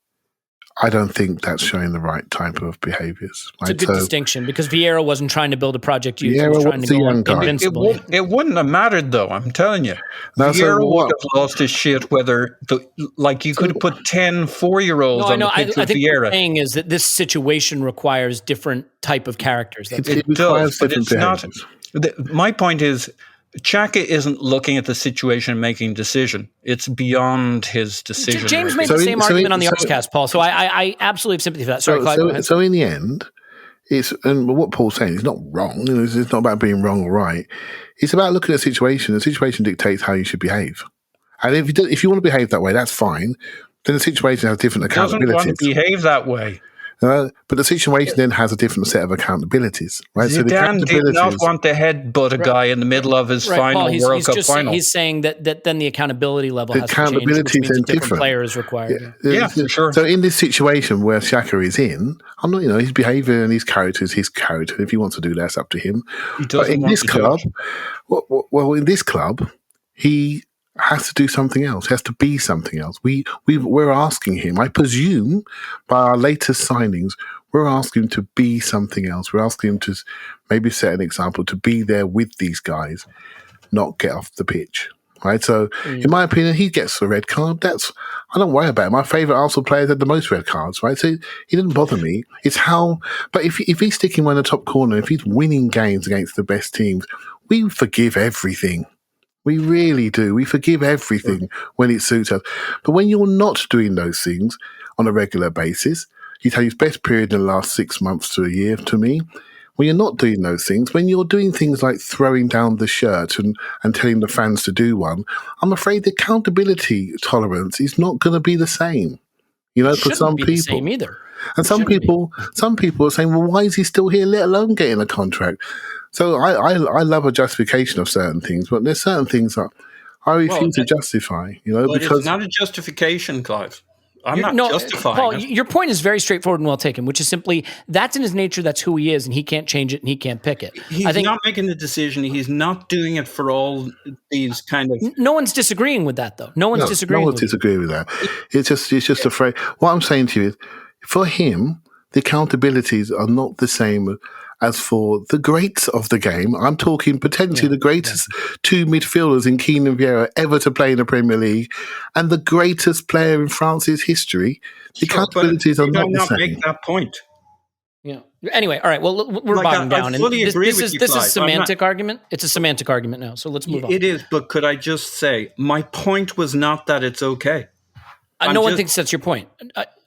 I don't think that's showing the right type of behaviours. Right? It's a good distinction, because Vieira wasn't trying to build a project youth. Vieira He was trying to was a go young guy. invincible. It wouldn't have mattered, though, I'm telling you. No, Vieira so would what? have lost his shit whether, you could have put 10 4-year-olds No, I on know. the I pitch think with what you're Vieira. saying is that this situation requires different type of characters. That's It requires but different it's not. behaviours. My point is, Xhaka isn't looking at the situation and making decision. It's beyond his decision. James made making. the same argument on the Arscast, Paul. So I absolutely have sympathy for that. Sorry, Clive, go ahead. So in the end, and what Paul's saying is not wrong. It's not about being wrong or right. It's about looking at the situation. The situation dictates how you should behave. And if you want to behave that way, that's fine. Then the situation has different Doesn't want to accountabilities. behave that way. But the situation then has a different set of accountabilities, right? So the Zidane did not accountabilities. want to headbutt a guy in the middle of his final Paul, World Cup final. He's saying that then the accountability level The has to change, which accountability means is a different different. player is required. Yeah, for sure. So in this situation where Xhaka is in, I'm not, his behaviour and his character is his character. If he wants to do that, it's up to him. He But doesn't in want this to do club, it. well, in this club, he has to do something else. He has to be something else. We're asking him. I presume by our latest signings, we're asking him to be something else. We're asking him to maybe set an example, to be there with these guys, not get off the pitch. Right. So, in my opinion, he gets the red card. I don't worry about it. My favourite Arsenal players had the most red cards. Right. So he didn't bother me. It's how. But if he's sticking one in the top corner, if he's winning games against the best teams, we forgive everything. We really do. We forgive everything when it suits us. But when you're not doing those things on a regular basis, he's had his best period in the last 6 months to a year to me. When you're not doing those things, when you're doing things like throwing down the shirt and telling the fans to do one, I'm afraid the accountability tolerance is not going to be the same. For some be people. The same either. And some people are saying, well, why is he still here, let alone getting a contract? So I love a justification of certain things, but there's certain things that I refuse to justify, But because it's not a justification, Clive. I'm not justifying Paul, it. your point is very straightforward and well taken, which is simply that's in his nature, that's who he is, and he can't change it and he can't pick it. He's not making the decision. He's not doing it for all these kind of... No one's disagreeing with that, though. No one's disagreeing with that. It's just afraid. What I'm saying to you is, for him, the accountabilities are not the same as for the greats of the game. I'm talking potentially the greatest 2 midfielders in Keane and Vieira ever to play in the Premier League, and the greatest player in France's history. The accountabilities are not the same. Make that point. Yeah. Anyway, all right. Well, we're bogging down. I fully agree with you, This is Clive. a semantic argument. It's a semantic argument now. So let's move on. It is, but could I just say, my point was not that it's okay. No one thinks that's your point.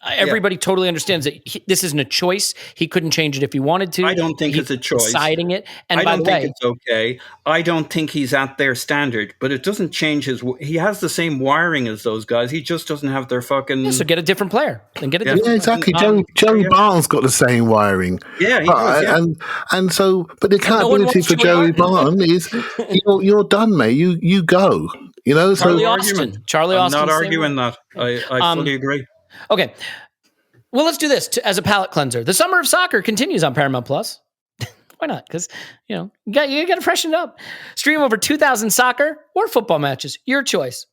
Everybody totally understands that this isn't a choice. He couldn't change it if he wanted to. I don't think it's a choice. Deciding it. And I by don't the way, think it's okay. I don't think he's at their standard, but it doesn't change he has the same wiring as those guys. He just doesn't have their fucking... so get a different player. Then get a different Yeah, exactly. Joey Barnes got the same wiring. Yeah, he does, yeah. And so, but the accountability for Joey Barnes is, you're done, mate. You go. Charlie Austin. I'm not arguing that. I fully agree. Okay. Well, let's do this as a palate cleanser. The Summer of Soccer continues on Paramount Plus. Why not? Because, you got to freshen it up. Stream over 2,000 soccer or football matches. Your choice.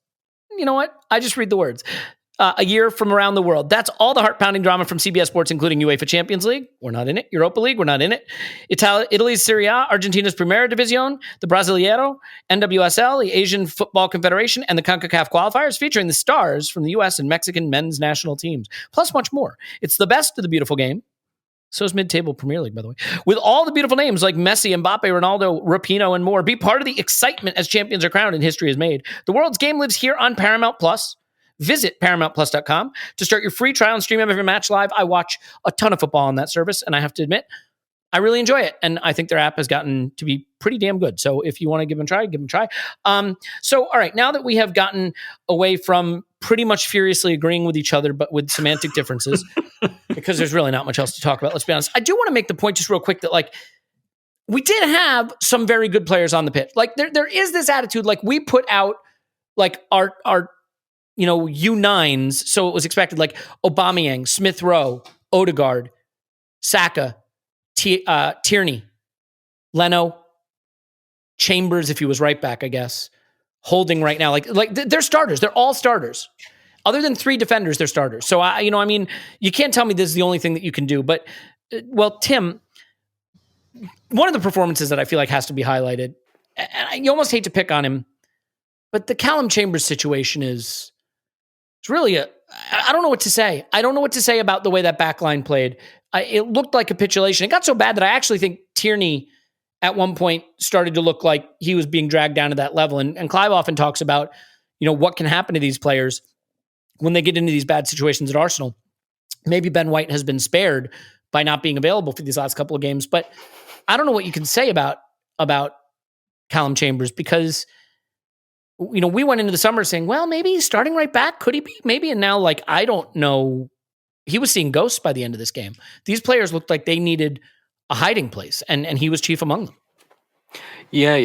You know what? I just read the words. A year from around the world. That's all the heart-pounding drama from CBS Sports, including UEFA Champions League. We're not in it. Europa League. We're not in it. Italy's Serie A, Argentina's Primera División, the Brasileiro, NWSL, the Asian Football Confederation, and the CONCACAF qualifiers, featuring the stars from the U.S. and Mexican men's national teams, plus much more. It's the best of the beautiful game. So is mid-table Premier League, by the way. With all the beautiful names like Messi, Mbappe, Ronaldo, Rapinoe, and more. Be part of the excitement as champions are crowned and history is made. The world's game lives here on Paramount Plus. Visit ParamountPlus.com to start your free trial and stream every match live. I watch a ton of football on that service, and I have to admit, I really enjoy it. And I think their app has gotten to be pretty damn good. So if you want to give them a try, give them a try. So, all right, now that we have gotten away from pretty much furiously agreeing with each other, but with semantic differences, because there's really not much else to talk about, let's be honest. I do want to make the point just real quick that, we did have some very good players on the pitch. Like there is this attitude, like we put out like our U9s, so it was expected, like Aubameyang, Smith Rowe, Odegaard, Saka, Tierney, Leno, Chambers if he was right back, I guess. Holding right now, like they're starters. They're all starters. Other than 3 defenders, they're starters. So you can't tell me this is the only thing that you can do. But Tim, one of the performances that I feel like has to be highlighted, and you almost hate to pick on him, but the Callum Chambers situation it's really I don't know what to say. I don't know what to say about the way that back line played. It looked like capitulation. It got so bad that I actually think Tierney at one point started to look like he was being dragged down to that level. And Clive often talks about, what can happen to these players when they get into these bad situations at Arsenal. Maybe Ben White has been spared by not being available for these last couple of games, but I don't know what you can say about Callum Chambers, because we went into the summer saying, well, maybe he's starting right back. Could he be? Maybe. And now, I don't know. He was seeing ghosts by the end of this game. These players looked like they needed a hiding place, and he was chief among them. Yeah.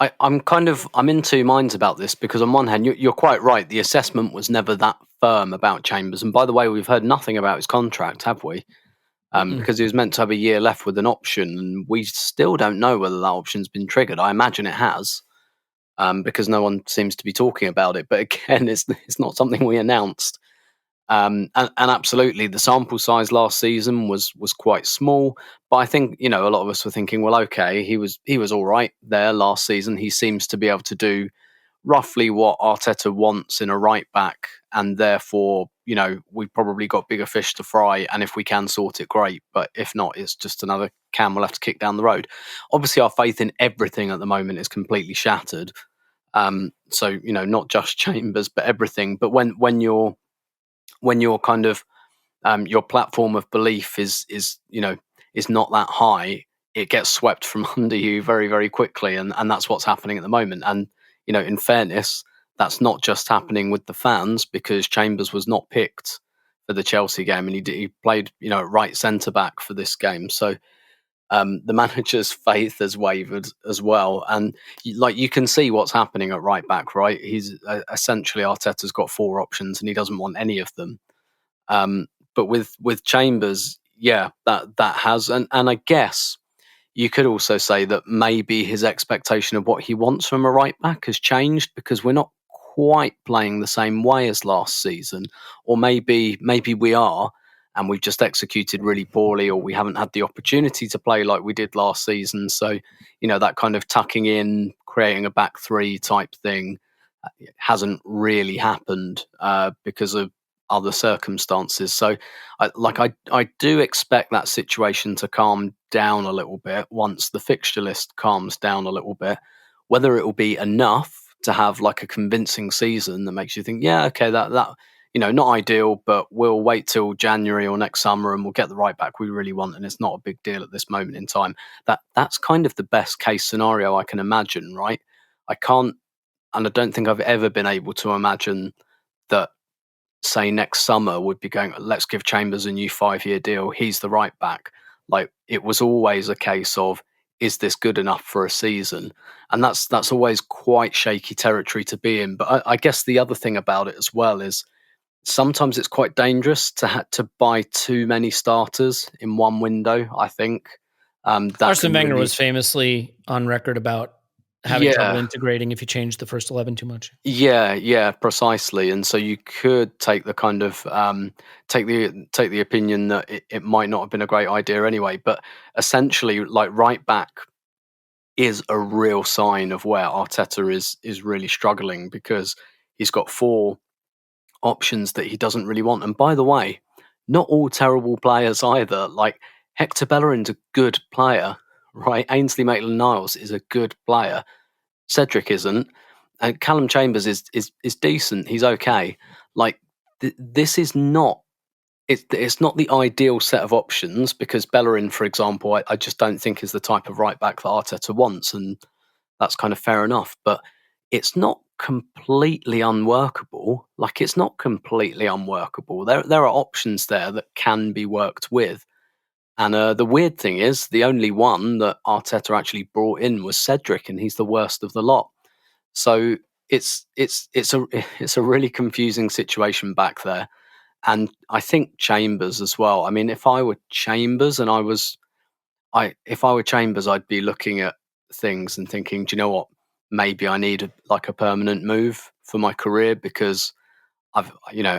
I'm in two minds about this, because on one hand, you're quite right. The assessment was never that firm about Chambers. And by the way, we've heard nothing about his contract, have we? Because he was meant to have a year left with an option, and we still don't know whether that option's been triggered. I imagine it has, because no one seems to be talking about it. But again, it's not something we announced. And absolutely, the sample size last season was quite small. But I think, a lot of us were thinking, well, okay, he was all right there last season. He seems to be able to do roughly what Arteta wants in a right back, and therefore, we've probably got bigger fish to fry. And if we can sort it, great. But if not, it's just another can we'll have to kick down the road. Obviously, our faith in everything at the moment is completely shattered. So, not just Chambers, but everything. But when you're kind of your platform of belief is not that high, it gets swept from under you very, very quickly, and that's what's happening at the moment. And in fairness, that's not just happening with the fans, because Chambers was not picked for the Chelsea game, and he played right centre back for this game. So the manager's faith has wavered as well, and you can see what's happening at right back. Right, he's essentially, Arteta's got 4 options, and he doesn't want any of them. But with Chambers, yeah, that has, and I guess you could also say that maybe his expectation of what he wants from a right back has changed, because we're not quite playing the same way as last season, or maybe we are, and we've just executed really poorly, or we haven't had the opportunity to play like we did last season. So, that kind of tucking in, creating a back 3 type thing hasn't really happened because of other circumstances. So I do expect that situation to calm down a little bit once the fixture list calms down a little bit. Whether it will be enough to have a convincing season that makes you think, yeah, okay, that not ideal, but we'll wait till January or next summer and we'll get the right back we really want, and it's not a big deal at this moment in time. That's kind of the best case scenario I can imagine, right? I can't, and I don't think I've ever been able to imagine that, say, next summer would be going, let's give Chambers a new 5-year deal, he's the right back. It was always a case of, is this good enough for a season? And that's always quite shaky territory to be in. But I guess the other thing about it as well is sometimes it's quite dangerous to buy too many starters in one window, I think. Arsene Wenger was famously on record about having trouble integrating if you change the first 11 too much. Yeah, precisely. And so you could take the kind of take the opinion that it might not have been a great idea anyway. But essentially, right back is a real sign of where Arteta is really struggling, because he's got 4 options that he doesn't really want. And by the way, not all terrible players either. Hector Bellerin's a good player, right? Ainsley Maitland-Niles is a good player. Cedric isn't, and Callum Chambers is decent. He's okay. This is not. It's not the ideal set of options, because Bellerin, for example, I just don't think is the type of right back that Arteta wants, and that's kind of fair enough. But it's not completely unworkable. It's not completely unworkable. There are options there that can be worked with. And the weird thing is, the only one that Arteta actually brought in was Cedric, and he's the worst of the lot. So it's a really confusing situation back there. And I think Chambers as well. I mean, if I were Chambers, I'd be looking at things and thinking, do you know what? Maybe I need a permanent move for my career, because I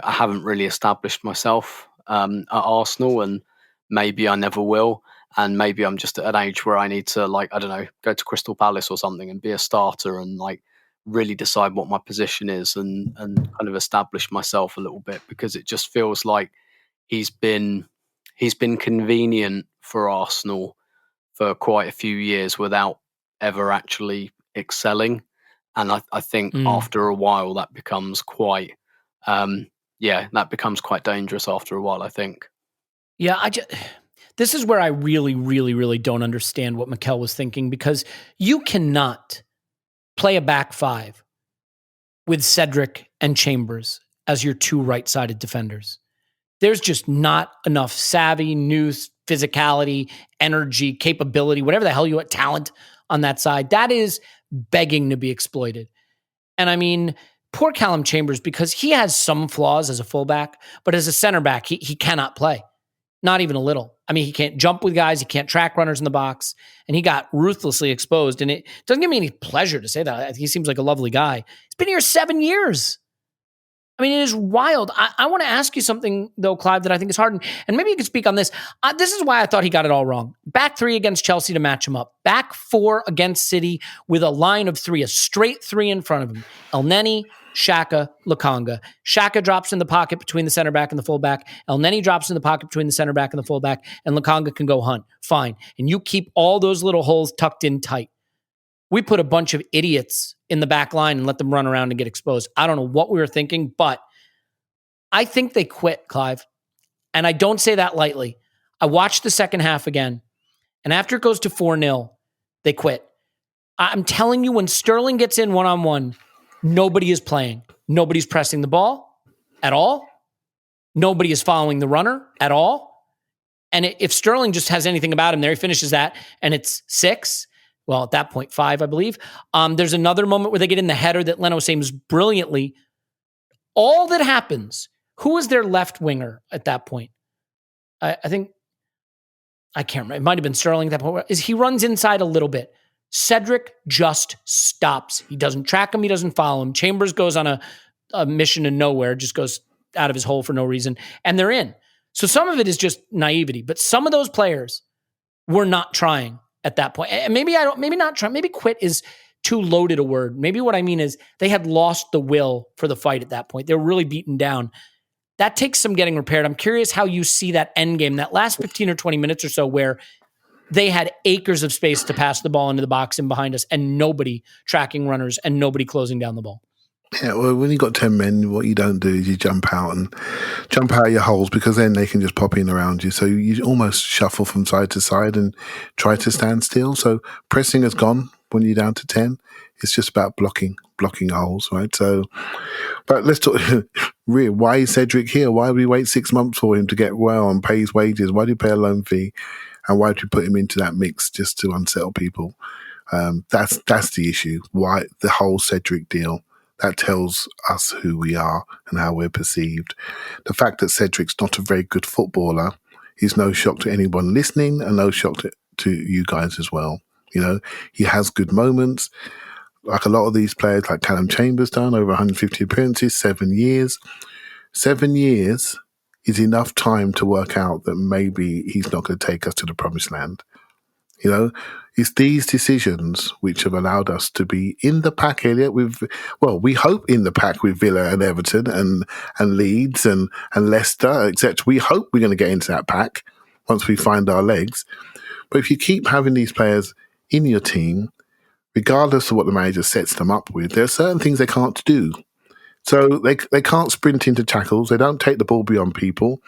haven't really established myself at Arsenal, and maybe I never will. And maybe I'm just at an age where I need to, go to Crystal Palace or something and be a starter and really decide what my position is and kind of establish myself a little bit, because it just feels like he's been convenient for Arsenal for quite a few years without ever actually excelling. And I think after a while that becomes quite dangerous after a while, I think. Yeah, this is where I really, really, really don't understand what Mikel was thinking, because you cannot play a back five with Cedric and Chambers as your two right-sided defenders. There's just not enough savvy, nous, physicality, energy, capability, whatever the hell you want, talent on that side. That is begging to be exploited. And I mean, poor Callum Chambers, because he has some flaws as a fullback, but as a center back, he cannot play. Not even a little. I mean, he can't jump with guys. He can't track runners in the box. And he got ruthlessly exposed. And it doesn't give me any pleasure to say that. He seems like a lovely guy. He's been here 7 years. I mean, it is wild. I want to ask you something, though, Clive, that I think is hard. And maybe you could speak on this. This is why I thought he got it all wrong. Back three against Chelsea to match him up. Back four against City with a line of three, a straight three in front of him. Elneny, Xhaka, Lokonga. Xhaka drops in the pocket between the center back and the fullback. Elneny drops in the pocket between the center back and the fullback. And Lokonga can go hunt. Fine. And you keep all those little holes tucked in tight. We put a bunch of idiots in the back line and let them run around and get exposed. I don't know what we were thinking, but I think they quit, Clive. And I don't say that lightly. I watched the second half again, and after it goes to 4-0, they quit. I'm telling you, when Sterling gets in one-on-one, nobody is playing. Nobody's pressing the ball at all. Nobody is following the runner at all. And if Sterling just has anything about him there, he finishes that, and it's 6. Well, at that point, 5, I believe. There's another moment where they get in the header that Leno saves brilliantly. All that happens, who is their left winger at that point? I think, I can't remember. It might have been Sterling at that point. Is he runs inside a little bit. Cedric just stops. He doesn't track him. He doesn't follow him. Chambers goes on a mission to nowhere, just goes out of his hole for no reason, and they're in. So some of it is just naivety, but some of those players were not trying at that point. And maybe not trying. Maybe quit is too loaded a word. Maybe what I mean is they had lost the will for the fight at that point. They were really beaten down. That takes some getting repaired. I'm curious how you see that end game, that last 15 or 20 minutes or so, where they had acres of space to pass the ball into the box and behind us, and nobody tracking runners and nobody closing down the ball. Yeah, well, when you've got 10 men, what you don't do is you jump out your holes, because then they can just pop in around you. So you almost shuffle from side to side and try to stand still. So pressing has gone when you're down to 10. It's just about blocking holes, right? So, but let's talk. Really, why is Cedric here? Why do we wait 6 months for him to get well and pay his wages? Why do you pay a loan fee? And why do you put him into that mix just to unsettle people? That's the issue. Why the whole Cedric deal? That tells us who we are and how we're perceived. The fact that Cedric's not a very good footballer is no shock to anyone listening, and no shock to you guys as well. You know, he has good moments. Like a lot of these players, like Callum Chambers done, over 150 appearances, 7 years. 7 years is enough time to work out that maybe he's not going to take us to the promised land. You know, it's these decisions which have allowed us to be in the pack, Elliot, we hope in the pack with Villa and Everton and Leeds and Leicester, etc. We hope we're going to get into that pack once we find our legs. But if you keep having these players in your team, regardless of what the manager sets them up with, there are certain things they can't do. So they can't sprint into tackles. They don't take the ball beyond people.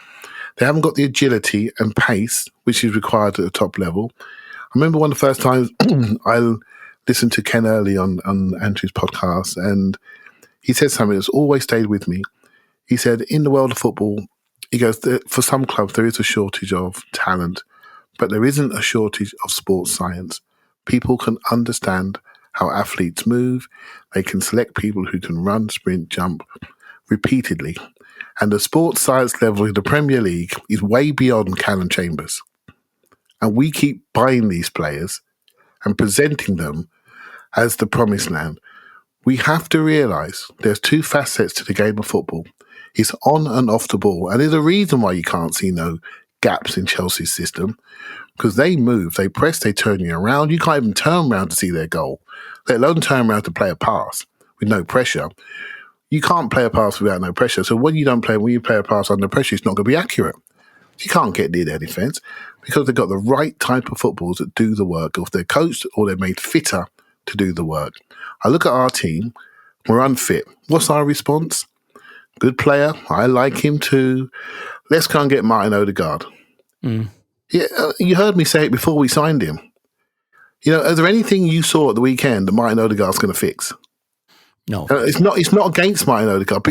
They haven't got the agility and pace which is required at the top level. I remember one of the first times I listened to Ken Early on Andrew's podcast, and he said something that's always stayed with me. He said, in the world of football, he goes, for some clubs there is a shortage of talent, But there isn't a shortage of sports science. People can understand how athletes move. They can select people who can run, sprint, jump repeatedly. And the sports science level in the Premier League is way beyond Callum Chambers. And we keep buying these players and presenting them as the promised land. We have to realise there's two facets to the game of football. It's on and off the ball. And there's a reason why you can't see no gaps in Chelsea's system, because they move, they press, they turn you around. You can't even turn around to see their goal, let alone turn around to play a pass with no pressure. You can't play a pass without no pressure. So when you play a pass under pressure, it's not going to be accurate. You can't get near their defence because they've got the right type of footballs that do the work, or if they're coached or they're made fitter to do the work. I look at our team, we're unfit. What's our response? Good player, I like him too. Let's go and get Martin Odegaard. Yeah, you heard me say it before we signed him. Is there anything you saw at the weekend that Martin Odegaard's going to fix? No. It's not against Martin Odegaard.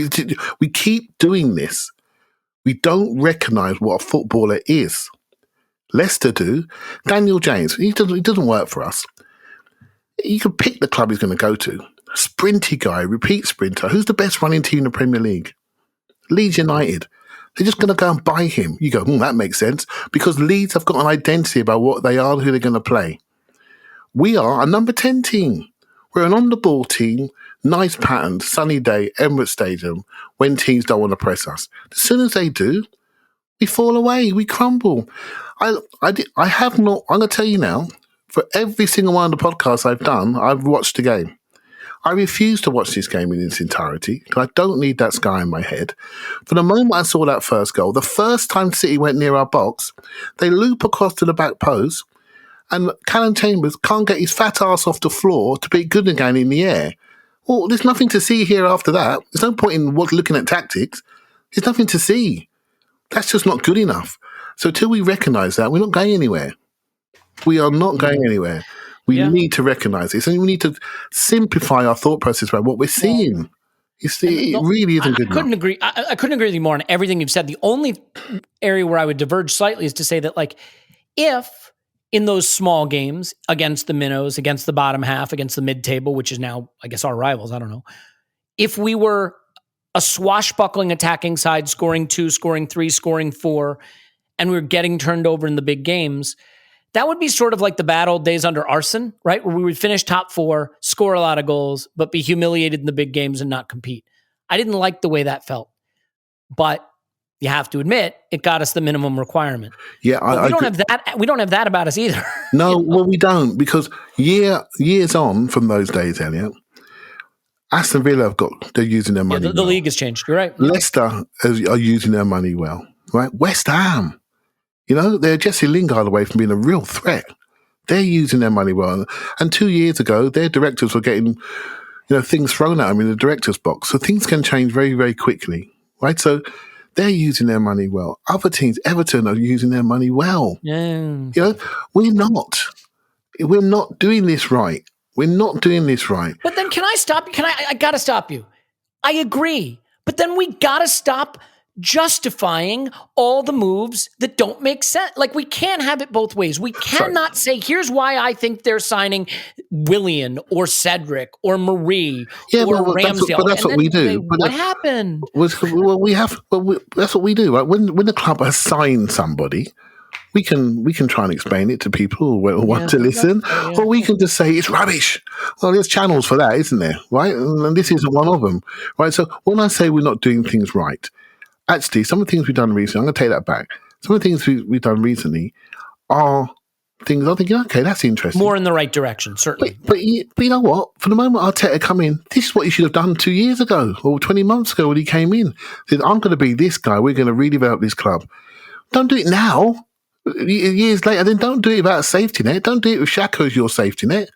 We keep doing this. We don't recognise what a footballer is. Leicester do. Daniel James, he doesn't work for us. You can pick the club he's going to go to. Sprinty guy, repeat sprinter. Who's the best running team in the Premier League? Leeds United. They're just going to go and buy him. You go, that makes sense. Because Leeds have got an identity about what they are and who they're going to play. We are a number 10 team. We're an on-the-ball team, nice pattern, sunny day, Emirates Stadium, when teams don't want to press us. As soon as they do, we fall away, we crumble. I'm going to tell you now, for every single one of the podcasts I've done, I've watched the game. I refuse to watch this game in its entirety because I don't need that sky in my head. From the moment I saw that first goal, the first time City went near our box, they loop across to the back post and Callum Chambers can't get his fat ass off the floor to beat Gundogan in the air. Well, there's nothing to see here after that. There's no point in looking at tactics. There's nothing to see. That's just not good enough. So till we recognise that, we're not going anywhere. We are not going anywhere. We need to recognise this, and we need to simplify our thought process about what we're seeing. It really isn't good enough. I couldn't agree with you more on everything you've said. The only area where I would diverge slightly is to say that, if in those small games against the minnows, against the bottom half, against the mid-table, which is now, I guess, our rivals, I don't know, if we were a swashbuckling attacking side, scoring 2, scoring 3, scoring 4, and we were getting turned over in the big games, that would be sort of like the bad old days under Arsene, right? Where we would finish top 4, score a lot of goals, but be humiliated in the big games and not compete. I didn't like the way that felt. But you have to admit, it got us the minimum requirement. Yeah, we don't have that about us either. No, well, we don't, because years on from those days, Elliot, Aston Villa they're using their money. The league has changed. You're right. Leicester are using their money well, right? West Ham. They're Jesse Lingard away from being a real threat. They're using their money well. And 2 years ago, their directors were getting, things thrown at them in the director's box. So things can change very, very quickly, right? So they're using their money well. Other teams, Everton, are using their money well. Yeah. We're not. We're not doing this right. We're not doing this right. But then can I stop you? I got to stop you. I agree. But then we got to stop justifying all the moves that don't make sense. We can't have it both ways. We cannot say, here's why I think they're signing Willian or Cedric or Marie or Ramsdale. But that's what we do. What happened? That's what we do, right? When the club has signed somebody, we can try and explain it to people who want to listen, or we can just say it's rubbish. Well, there's channels for that, isn't there? Right? And this isn't one of them, right? So when I say we're not doing things right, actually, some of the things we've done recently, I'm going to take that back. Some of the things we've done recently are things I'm thinking, okay, that's interesting. More in the right direction, certainly. But you know what? For the moment Arteta come in, this is what he should have done 2 years ago or 20 months ago when he came in. He said, I'm going to be this guy. We're going to redevelop this club. Don't do it now. Years later, then don't do it without a safety net. Don't do it with Xhaka as your safety net.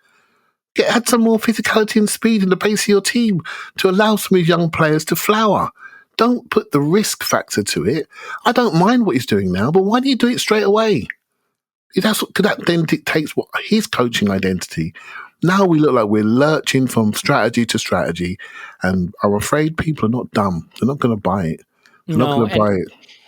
Add some more physicality and speed in the pace of your team to allow some of these young players to flower. Don't put the risk factor to it. I don't mind what he's doing now, but why do you do it straight away? That then dictates what his coaching identity. Now we look like we're lurching from strategy to strategy, and I'm afraid people are not dumb. They're not going to buy it. They're not going to buy it.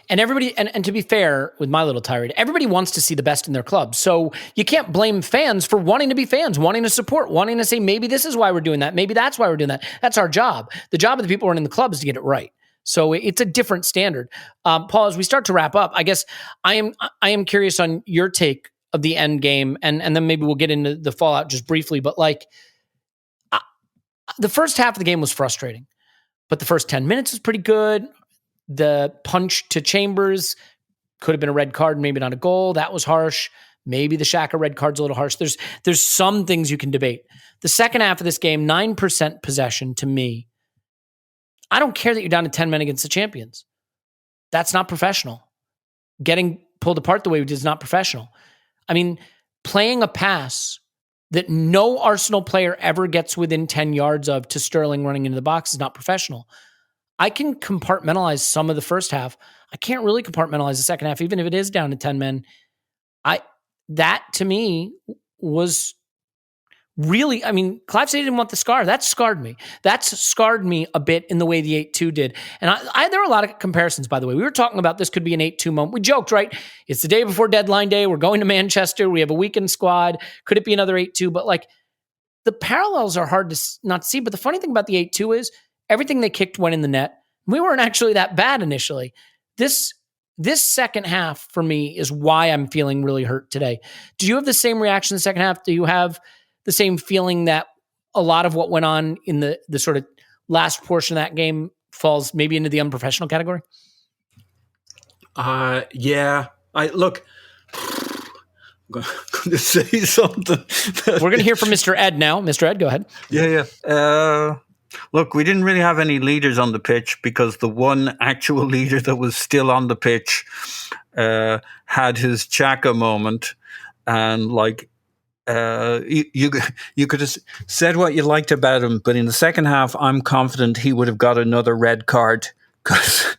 And everybody, and to be fair with my little tirade, everybody wants to see the best in their club. So you can't blame fans for wanting to be fans, wanting to support, wanting to say, maybe this is why we're doing that. Maybe that's why we're doing that. That's our job. The job of the people running the club is to get it right. So it's a different standard. Paul, as we start to wrap up, I guess I am curious on your take of the end game, and then maybe we'll get into the fallout just briefly. But like, the first half of the game was frustrating, but the first 10 minutes was pretty good. The punch to Chambers could have been a red card, maybe not a goal. That was harsh. Maybe the Xhaka red card's a little harsh. There's some things you can debate. The second half of this game, 9% possession to me. I don't care that you're down to 10 men against the champions. That's not professional. Getting pulled apart the way we did is not professional. I mean, playing a pass that no Arsenal player ever gets within 10 yards of to Sterling running into the box is not professional. I can compartmentalize some of the first half. I can't really compartmentalize the second half, even if it is down to 10 men. That to me was really, I mean, Clive said he didn't want the scar. That scarred me. That's scarred me a bit in the way the 8-2 did. And there were a lot of comparisons, by the way. We were talking about this could be an 8-2 moment. We joked, right? It's the day before deadline day. We're going to Manchester. We have a weekend squad. Could it be another 8-2? But like, the parallels are hard to not see. But the funny thing about the 8-2 is everything they kicked went in the net. We weren't actually that bad initially. This second half for me is why I'm feeling really hurt today. Do you have the same reaction in the second half? Do you have the same feeling that a lot of what went on in the sort of last portion of that game falls maybe into the unprofessional category? Yeah. I'm going to say something. We're going to hear from Mr. Ed now. Mr. Ed, go ahead. Yeah. Look, we didn't really have any leaders on the pitch because the one actual leader that was still on the pitch had his Xhaka moment, and like, you could have said what you liked about him, but in the second half, I'm confident he would have got another red card because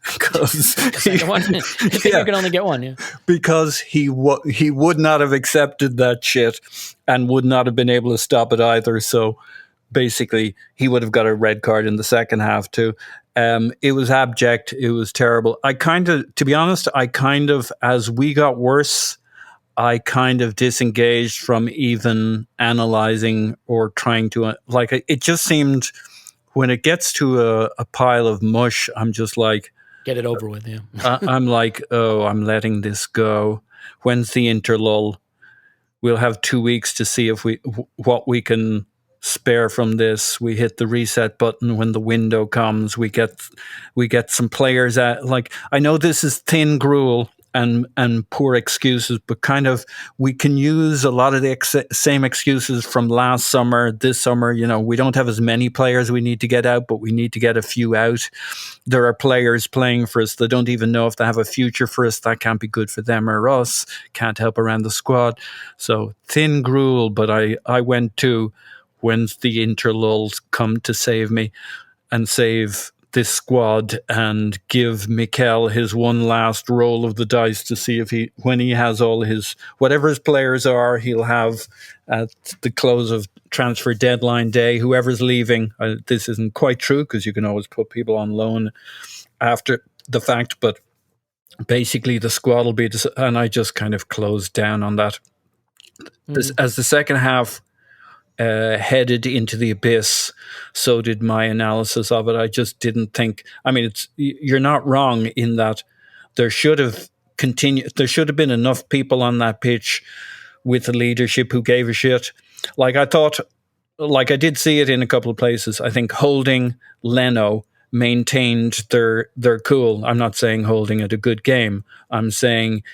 you can only get one, yeah. Because he would not have accepted that shit and would not have been able to stop it either. So basically, he would have got a red card in the second half too. It was abject. It was terrible. To be honest, as we got worse, I kind of disengaged from even analyzing or trying to, it just seemed when it gets to a pile of mush, I'm just like, get it over with. Yeah. I'm like, oh, I'm letting this go. When's the interlull? We'll have 2 weeks to see what we can spare from this. We hit the reset button when the window comes. We get some players at, like, I know this is thin gruel and poor excuses, but kind of we can use a lot of the same excuses from last summer, this summer. You know, we don't have as many players we need to get out, but we need to get a few out. There are players playing for us that don't even know if they have a future for us. That can't be good for them or us. Can't help around the squad. So thin gruel, but I went to when's the interlulls come to save me and save this squad and give Mikel his one last roll of the dice to see if when he has all his, whatever his players are, he'll have at the close of transfer deadline day, whoever's leaving. This isn't quite true because you can always put people on loan after the fact, but basically the squad will be, and I just kind of closed down on that. As the second half headed into the abyss, so did my analysis of it. I just didn't think, I mean, you're not wrong in that there should have been enough people on that pitch with the leadership who gave a shit. Like I did see it in a couple of places. I think Holding, Leno maintained their cool. I'm not saying Holding had a good game. I'm saying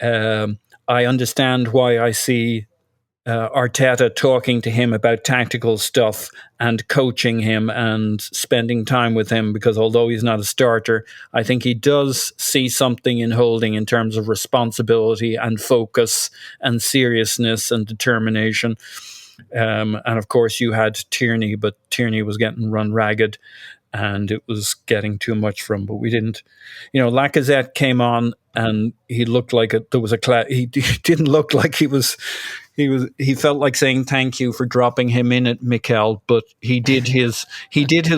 I understand why I see Arteta talking to him about tactical stuff and coaching him and spending time with him, because although he's not a starter, I think he does see something in Holding in terms of responsibility and focus and seriousness and determination. And of course you had Tierney, but Tierney was getting run ragged and it was getting too much for him, but we didn't. You know, Lacazette came on and he looked like there was he didn't look like he felt like saying thank you for dropping him in at Mikel, but he did his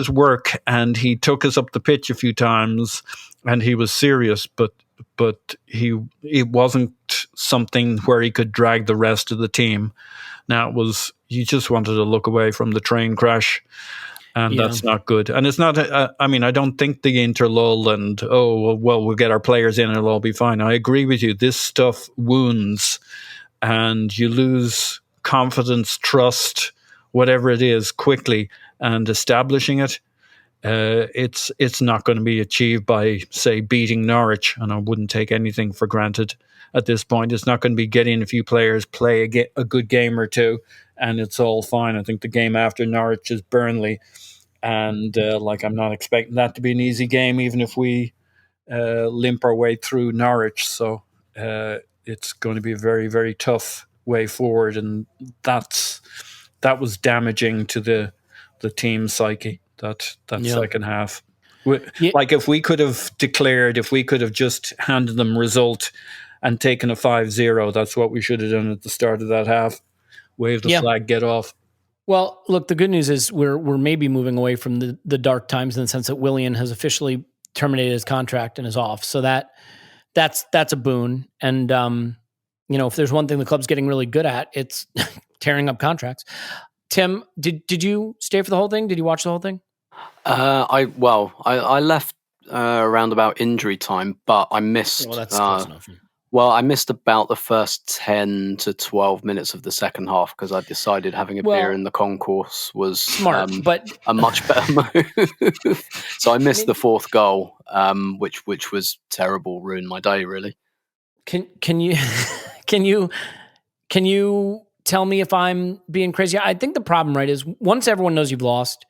work and he took us up the pitch a few times and he was serious, but but it wasn't something where he could drag the rest of the team. Now it was, he just wanted to look away from the train crash, and that's not good. And it's not, I mean, I don't think the interlull and, we'll get our players in and it'll all be fine. I agree with you. This stuff wounds, and you lose confidence, trust, whatever it is, quickly, and establishing it. It's not going to be achieved by, say, beating Norwich, and I wouldn't take anything for granted at this point. It's not going to be getting a few players play a good game or two, and it's all fine. I think the game after Norwich is Burnley, and I'm not expecting that to be an easy game, even if we limp our way through Norwich. So it's going to be a very, very tough way forward, and that was damaging to the team psyche. That second half. Like if we could have just handed them result and taken a 5-0, that's what we should have done at the start of that half. Wave the flag, get off. Well, look, the good news is we're maybe moving away from the dark times, in the sense that Willian has officially terminated his contract and is off. So that's a boon. And if there's one thing the club's getting really good at, it's tearing up contracts. Tim, did you stay for the whole thing? Did you watch the whole thing? I left around about injury time, but I missed. Well, that's close enough. I missed about the first 10 to 12 minutes of the second half, because I decided having a beer in the concourse was smart, but a much better move. So I missed the fourth goal, which was terrible, ruined my day really. Can you tell me if I'm being crazy? I think the problem, right, is once everyone knows you've lost,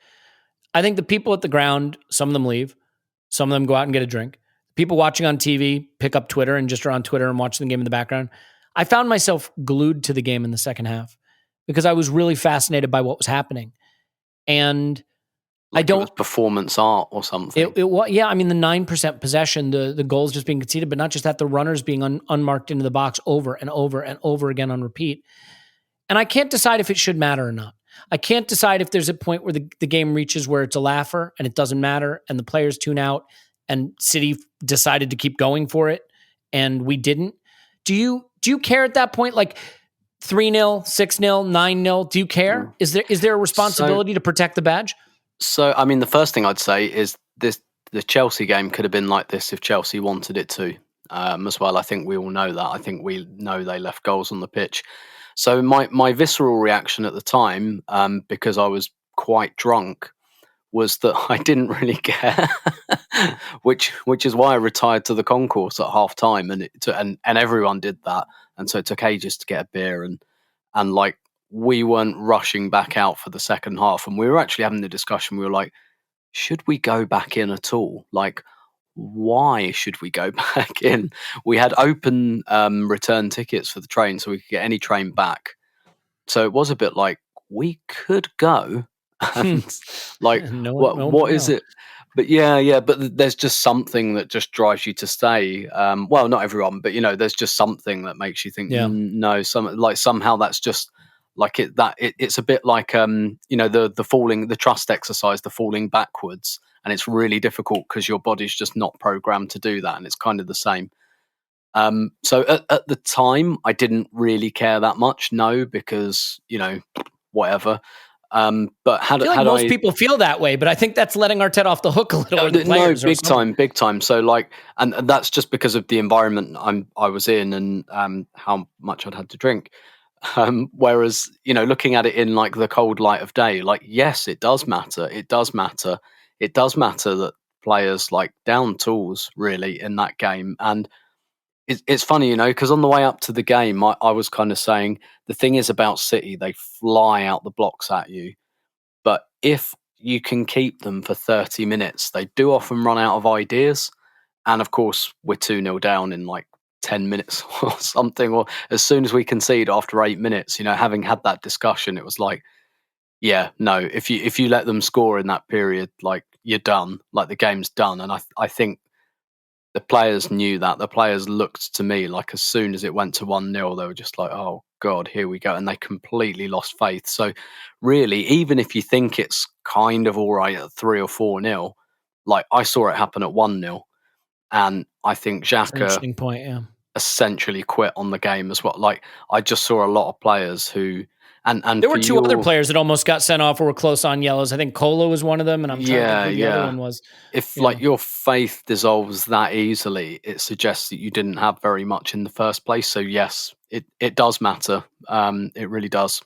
I think the people at the ground, some of them leave, some of them go out and get a drink. People watching on TV pick up Twitter and just are on Twitter and watching the game in the background. I found myself glued to the game in the second half because I was really fascinated by what was happening. And it was performance art or something. It was, yeah. I mean, the 9% possession, the goals just being conceded, but not just that, the runners being unmarked into the box over and over and over again on repeat. And I can't decide if it should matter or not. I can't decide if there's a point where the game reaches where it's a laugher and it doesn't matter and the players tune out and City decided to keep going for it and we didn't. Do you care at that point? Like 3-0, 6-0, 9-0, do you care? Is there a responsibility to protect the badge? So, I mean, the first thing I'd say is the Chelsea game could have been like this if Chelsea wanted it to as well. I think we all know that. I think we know they left goals on the pitch. So my visceral reaction at the time, because I was quite drunk, was that I didn't really care, which is why I retired to the concourse at half time, and everyone did that, and so it took ages to get a beer, and like we weren't rushing back out for the second half, and we were actually having the discussion. We were like, should we go back in at all? Like, why should we go back in? We had open return tickets for the train, so we could get any train back. So it was a bit like, we could go. And like, what is it? But but there's just something that just drives you to stay. Well, not everyone, but there's just something that makes you think, no, somehow that's just like it's a bit like the trust exercise, the falling backwards. And it's really difficult because your body's just not programmed to do that. And it's kind of the same. So at the time, I didn't really care that much. No, because, whatever. But most people feel that way, but I think that's letting Arteta off the hook a little. No, big time. So and that's just because of the environment I was in and how much I'd had to drink. Whereas, looking at it in like the cold light of day, like, yes, it does matter. It does matter that players like down tools really in that game. And it's funny, because on the way up to the game, I was kind of saying the thing is about City, they fly out the blocks at you. But if you can keep them for 30 minutes, they do often run out of ideas. And of course, we're 2-0 down in like 10 minutes or something. Or as soon as we concede after 8 minutes, having had that discussion, it was like, yeah, no, if you let them score in that period, like, you're done, like the game's done. And I think the players knew that. The players looked to me like as soon as it went to 1-0, they were just like, oh God, here we go. And they completely lost faith. So really, even if you think it's kind of all right at 3 or 4-0, like I saw it happen at 1-0. And I think That's an Xhaka interesting point, yeah. essentially quit on the game as well. Like, I just saw a lot of players who, and there were two other players that almost got sent off or were close on yellows. I think Kolo was one of them, and I'm trying to think who the other one was. If like your faith dissolves that easily, it suggests that you didn't have very much in the first place. So yes, it does matter. It really does.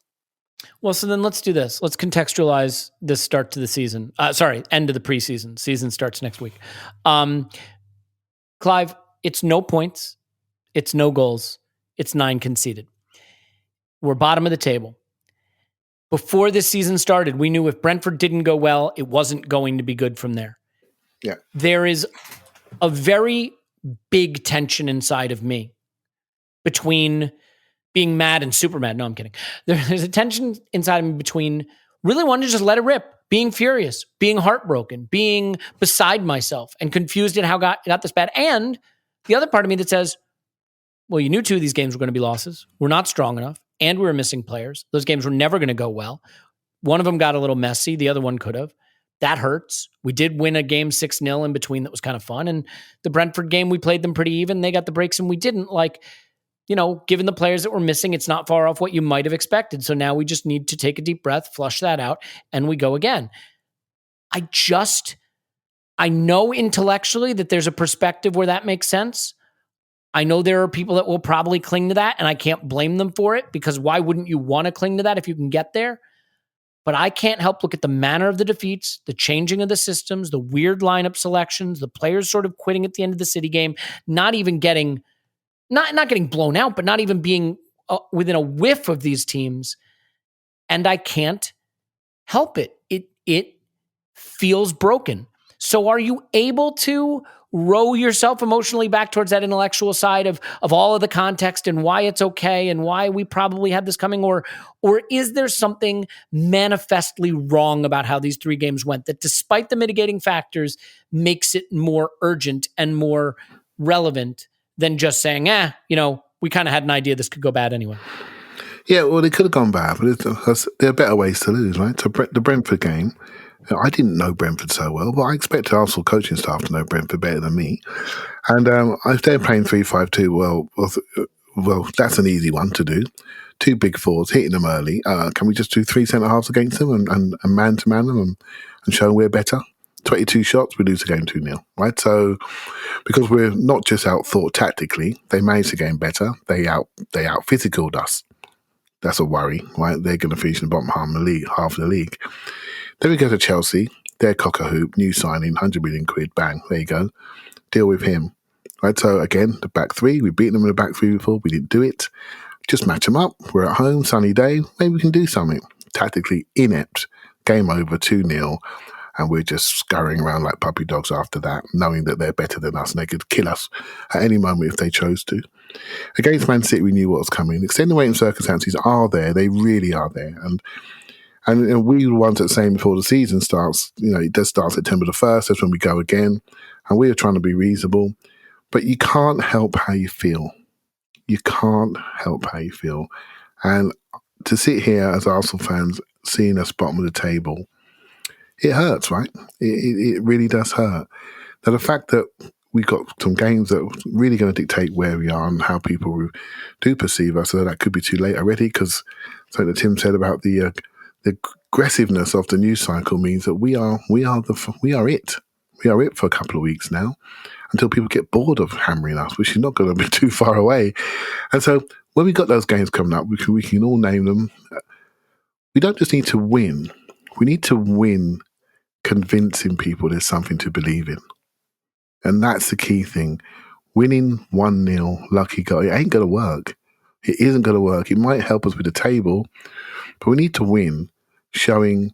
Well, so then let's do this. Let's contextualize this start to the season. End of the preseason. Season starts next week. Clive, it's no points. It's no goals. It's 9 conceded. We're bottom of the table. Before this season started, we knew if Brentford didn't go well, it wasn't going to be good from there. Yeah. There is a very big tension inside of me between being mad and super mad. No, I'm kidding. There's a tension inside of me between really wanting to just let it rip, being furious, being heartbroken, being beside myself and confused at how it got this bad. And the other part of me that says, well, you knew 2 of these games were going to be losses. We're not strong enough. And we were missing players. Those games were never going to go well. One of them got a little messy. The other one could have. That hurts. We did win a game 6-0 in between that was kind of fun. And the Brentford game, we played them pretty even. They got the breaks and we didn't. Like, given the players that were missing, it's not far off what you might have expected. So now we just need to take a deep breath, flush that out, and we go again. I know intellectually that there's a perspective where that makes sense. I know there are people that will probably cling to that, and I can't blame them for it, because why wouldn't you want to cling to that if you can get there? But I can't help look at the manner of the defeats, the changing of the systems, the weird lineup selections, the players sort of quitting at the end of the City game, not even getting, not getting blown out, but not even being within a whiff of these teams. And I can't help it. It feels broken. So are you able to row yourself emotionally back towards that intellectual side of all of the context and why it's okay and why we probably had this coming? Or is there something manifestly wrong about how these 3 games went that, despite the mitigating factors, makes it more urgent and more relevant than just saying, we kind of had an idea this could go bad anyway? Yeah, well, it could have gone bad, but there are better ways to lose, right? So the Brentford game, I didn't know Brentford so well, but I expected Arsenal coaching staff to know Brentford better than me. And if they're playing 3-5-2, well, that's an easy one to do. 2 big forwards, hitting them early. Can we just do 3 centre-halves against them and man-to-man them and show them we're better? 22 shots, we lose the game 2-0, right? So, because we're not just out-thought tactically, they managed the game better. They out-physicaled us. That's a worry, right? They're going to finish in the bottom half of the league. Then we go to Chelsea. They're cock-a-hoop, new signing, 100 million quid, bang, there you go. Deal with him. Right, so again, the back 3, we beat them in the back 3 before, we didn't do it. Just match them up. We're at home, sunny day, maybe we can do something. Tactically inept, game over, 2-0, and we're just scurrying around like puppy dogs after that, knowing that they're better than us and they could kill us at any moment if they chose to. Against Man City, we knew what was coming. Extenuating circumstances are there, they really are there. And we were the ones that saying before the season starts, it does start September the 1st, that's when we go again. And we are trying to be reasonable. But you can't help how you feel. You can't help how you feel. And to sit here as Arsenal fans, seeing us bottom of the table, it hurts, right? It really does hurt. Now, the fact that we got some games that are really going to dictate where we are and how people do perceive us, so that could be too late already, because something that Tim said about the aggressiveness of the news cycle means that we are it. We are it for a couple of weeks now, until people get bored of hammering us, which is not going to be too far away. And so when we got those games coming up, we can all name them. We don't just need to win. We need to win convincing people there's something to believe in. And that's the key thing. Winning 1-0, lucky goal, it ain't going to work. It isn't going to work. It might help us with the table, but we need to win, showing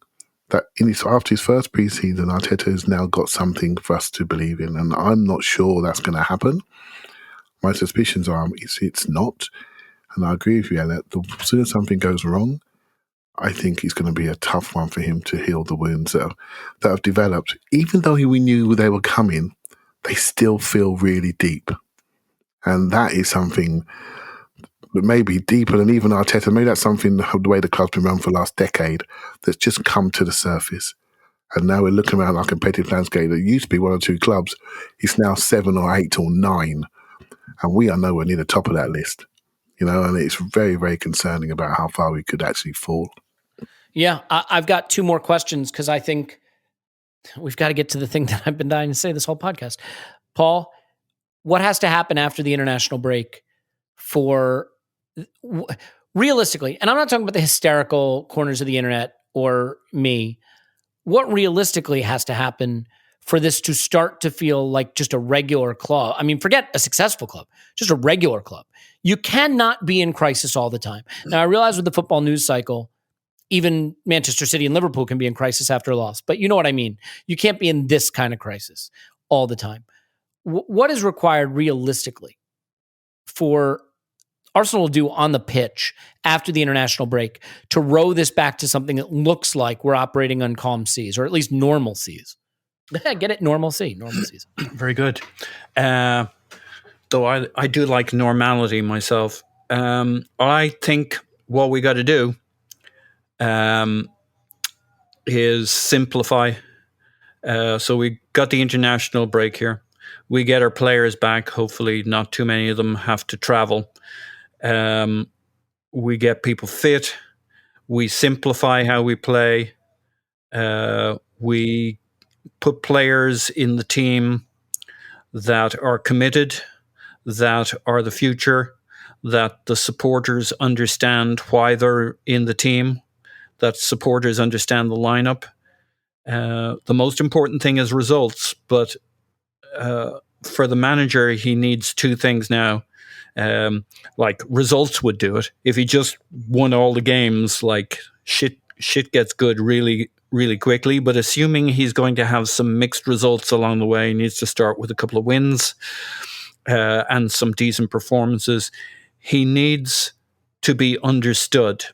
that after his first pre-season, Arteta has now got something for us to believe in. And I'm not sure that's going to happen. My suspicions are it's not. And I agree with you, Elliot. As soon as something goes wrong, I think it's going to be a tough one for him to heal the wounds that have developed. Even though we knew they were coming, they still feel really deep. And that is something that may be deeper than even Arteta. Maybe that's something, the way the club's been run for the last decade, that's just come to the surface. And now we're looking around our competitive landscape that used to be 1 or 2 clubs. It's now 7 or 8 or 9. And we are nowhere near the top of that list. And it's very, very concerning about how far we could actually fall. Yeah, I've got 2 more questions because I think we've got to get to the thing that I've been dying to say this whole podcast. Paul, what has to happen after the international break for realistically, and I'm not talking about the hysterical corners of the internet or me, what realistically has to happen for this to start to feel like just a regular club? I mean, forget a successful club, just a regular club. You cannot be in crisis all the time. Now, I realize with the football news cycle, even Manchester City and Liverpool can be in crisis after a loss, but you know what I mean. You can't be in this kind of crisis all the time. What is required realistically for Arsenal to do on the pitch after the international break to row this back to something that looks like we're operating on calm seas, or at least normal seas? Get it? Normal seas. Very good. Though I do like normality myself. I think what we got to do is simplify. So we got the international break here. We get our players back. Hopefully not too many of them have to travel. We get people fit. We simplify how we play. We put players in the team that are committed, that are the future, that the supporters understand why they're in the team, that supporters understand the lineup. The most important thing is results, but for the manager, he needs 2 things now. Like results would do it. If he just won all the games, like shit gets good really, really quickly. But assuming he's going to have some mixed results along the way, he needs to start with a couple of wins and some decent performances. He needs to be understood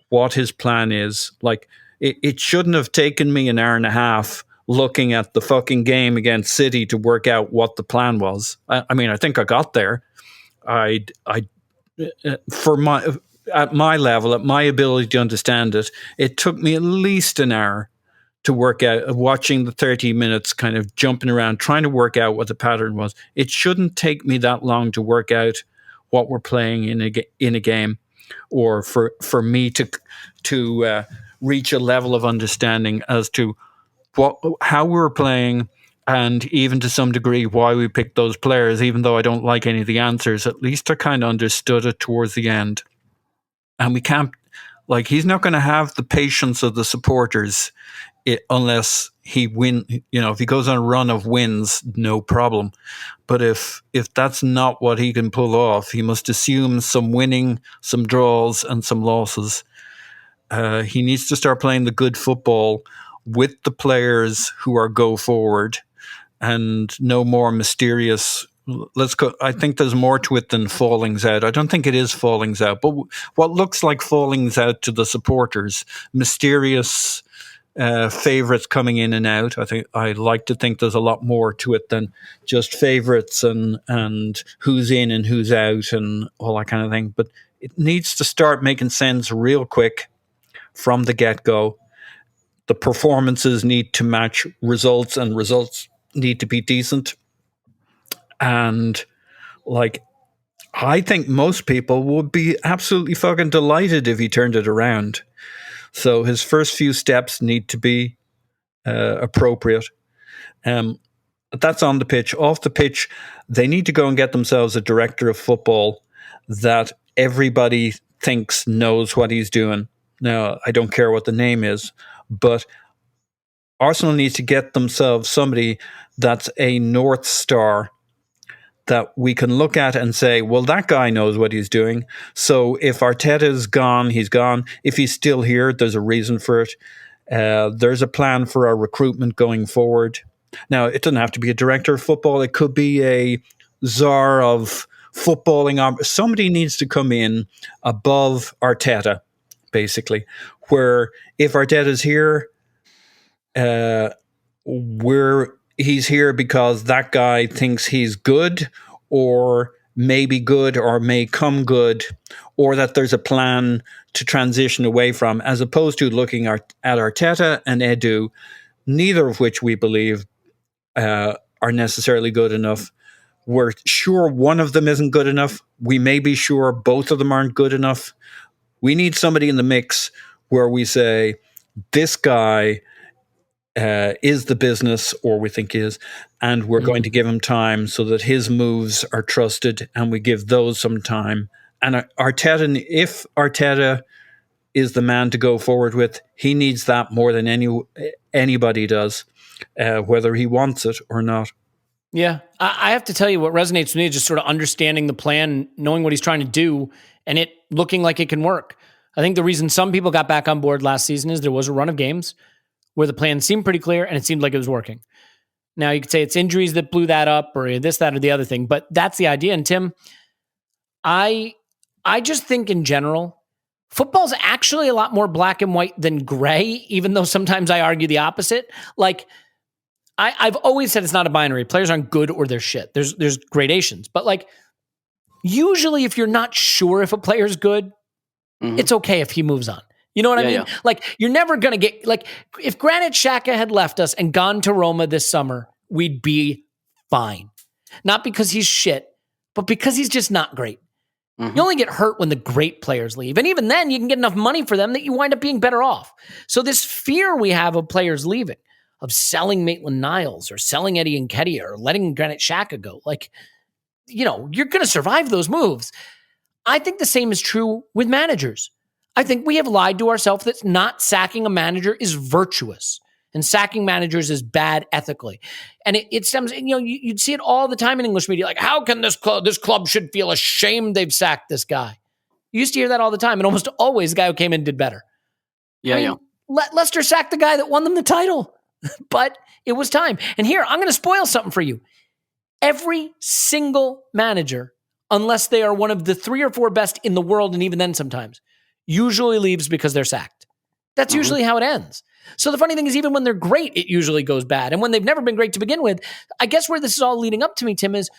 what his plan is. Like it shouldn't have taken me an hour and a half looking at the fucking game against City to work out what the plan was. I mean, I think I got there. For at my level, at my ability to understand it, it took me at least an hour to work out, watching the 30 minutes, kind of jumping around, trying to work out what the pattern was. It shouldn't take me that long to work out what we're playing in a game, or for me to reach a level of understanding as to how we were playing, and even to some degree why we picked those players. Even though I don't like any of the answers, at least I kind of understood it towards the end. And we can't, like, he's not going to have the patience of the supporters unless he if he goes on a run of wins, no problem. But if that's not what he can pull off, he must assume some winning, some draws, and some losses. He needs to start playing the good football with the players who are go forward, and no more mysterious. Let's go. I think there's more to it than fallings out. I don't think it is fallings out, but what looks like fallings out to the supporters, mysterious favourites coming in and out. I like to think there's a lot more to it than just favourites and who's in and who's out and all that kind of thing. But it needs to start making sense real quick from the get-go. The performances need to match results, and results need to be decent. And I think most people would be absolutely fucking delighted if he turned it around. So his first few steps need to be appropriate. That's on the pitch. Off the pitch, they need to go and get themselves a director of football that everybody thinks knows what he's doing. Now, I don't care what the name is, but Arsenal needs to get themselves somebody that's a North Star that we can look at and say, well, that guy knows what he's doing. So if Arteta's gone, he's gone. If he's still here, there's a reason for it. There's a plan for our recruitment going forward. Now, it doesn't have to be a director of football. It could be a czar of footballing. Somebody needs to come in above Arteta, basically, where if Arteta's here, he's here because that guy thinks he's good, or may be good, or may come good, or that there's a plan to transition away from, as opposed to looking at Arteta and Edu neither of which we believe are necessarily good enough. We're sure one of them isn't good enough. We may be sure both of them aren't good enough. We need somebody in the mix where we say, this guy is the business, or we think is, and we're going to give him time so that his moves are trusted, and we give those some time. And Arteta, if Arteta is the man to go forward with, he needs that more than anybody does, whether he wants it or not. Yeah, I have to tell you what resonates with me is just sort of understanding the plan, knowing what he's trying to do, and it looking like it can work. I think the reason some people got back on board last season is there was a run of games where the plan seemed pretty clear and it seemed like it was working. Now, you could say it's injuries that blew that up or this, that, or the other thing, but that's the idea. And Tim, I just think in general, football's actually a lot more black and white than gray, even though sometimes I argue the opposite. Like, I've always said it's not a binary. Players aren't good or they're shit. There's gradations. But like, usually if you're not sure if a player's good, it's okay if he moves on. You know what I mean? Yeah. Like, you're never going to get, like, if Granit Xhaka had left us and gone to Roma this summer, we'd be fine. Not because he's shit, but because he's just not great. You only get hurt when the great players leave. And even then, you can get enough money for them that you wind up being better off. So this fear we have of players leaving, of selling Maitland-Niles or selling Eddie Nketiah or letting Granit Xhaka go, like, you know, you're going to survive those moves. I think the same is true with managers. I think we have lied to ourselves that not sacking a manager is virtuous and sacking managers is bad ethically. And it stems, you know, you'd see it all the time in English media. Like, how can this club should feel ashamed they've sacked this guy? You used to hear that all the time. And almost always the guy who came in did better. Leicester sacked the guy that won them the title, but it was time. And here, I'm going to spoil something for you. Every single manager, unless they are one of the 3 or 4 best in the world, and even then sometimes, usually leaves because they're sacked. That's usually how it ends. So the funny thing is, even when they're great, it usually goes bad. And when they've never been great to begin with, I guess where this is all leading up to me, Tim, is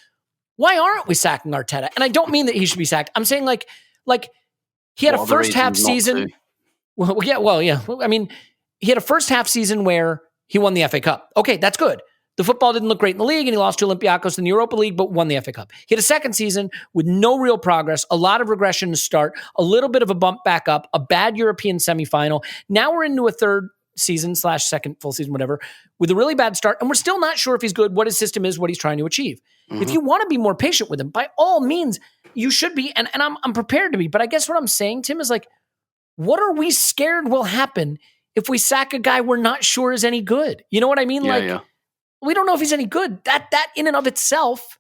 why aren't we sacking Arteta? And I don't mean that he should be sacked. I'm saying like he had a first half season. Well, yeah. I mean, he had a first half season where he won the FA Cup. Okay, that's good. The football didn't look great in the league, and he lost to Olympiacos in the Europa League, but won the FA Cup. He had a second season with no real progress, a lot of regression to start, a little bit of a bump back up, a bad European semifinal. Now we're into a third season / second full season, whatever, with a really bad start, and we're still not sure if he's good, what his system is, what he's trying to achieve. If you want to be more patient with him, by all means, you should be, and I'm prepared to be. But I guess what I'm saying, Tim, is like, what are we scared will happen if we sack a guy we're not sure is any good? You know what I mean? We don't know if he's any good. That in and of itself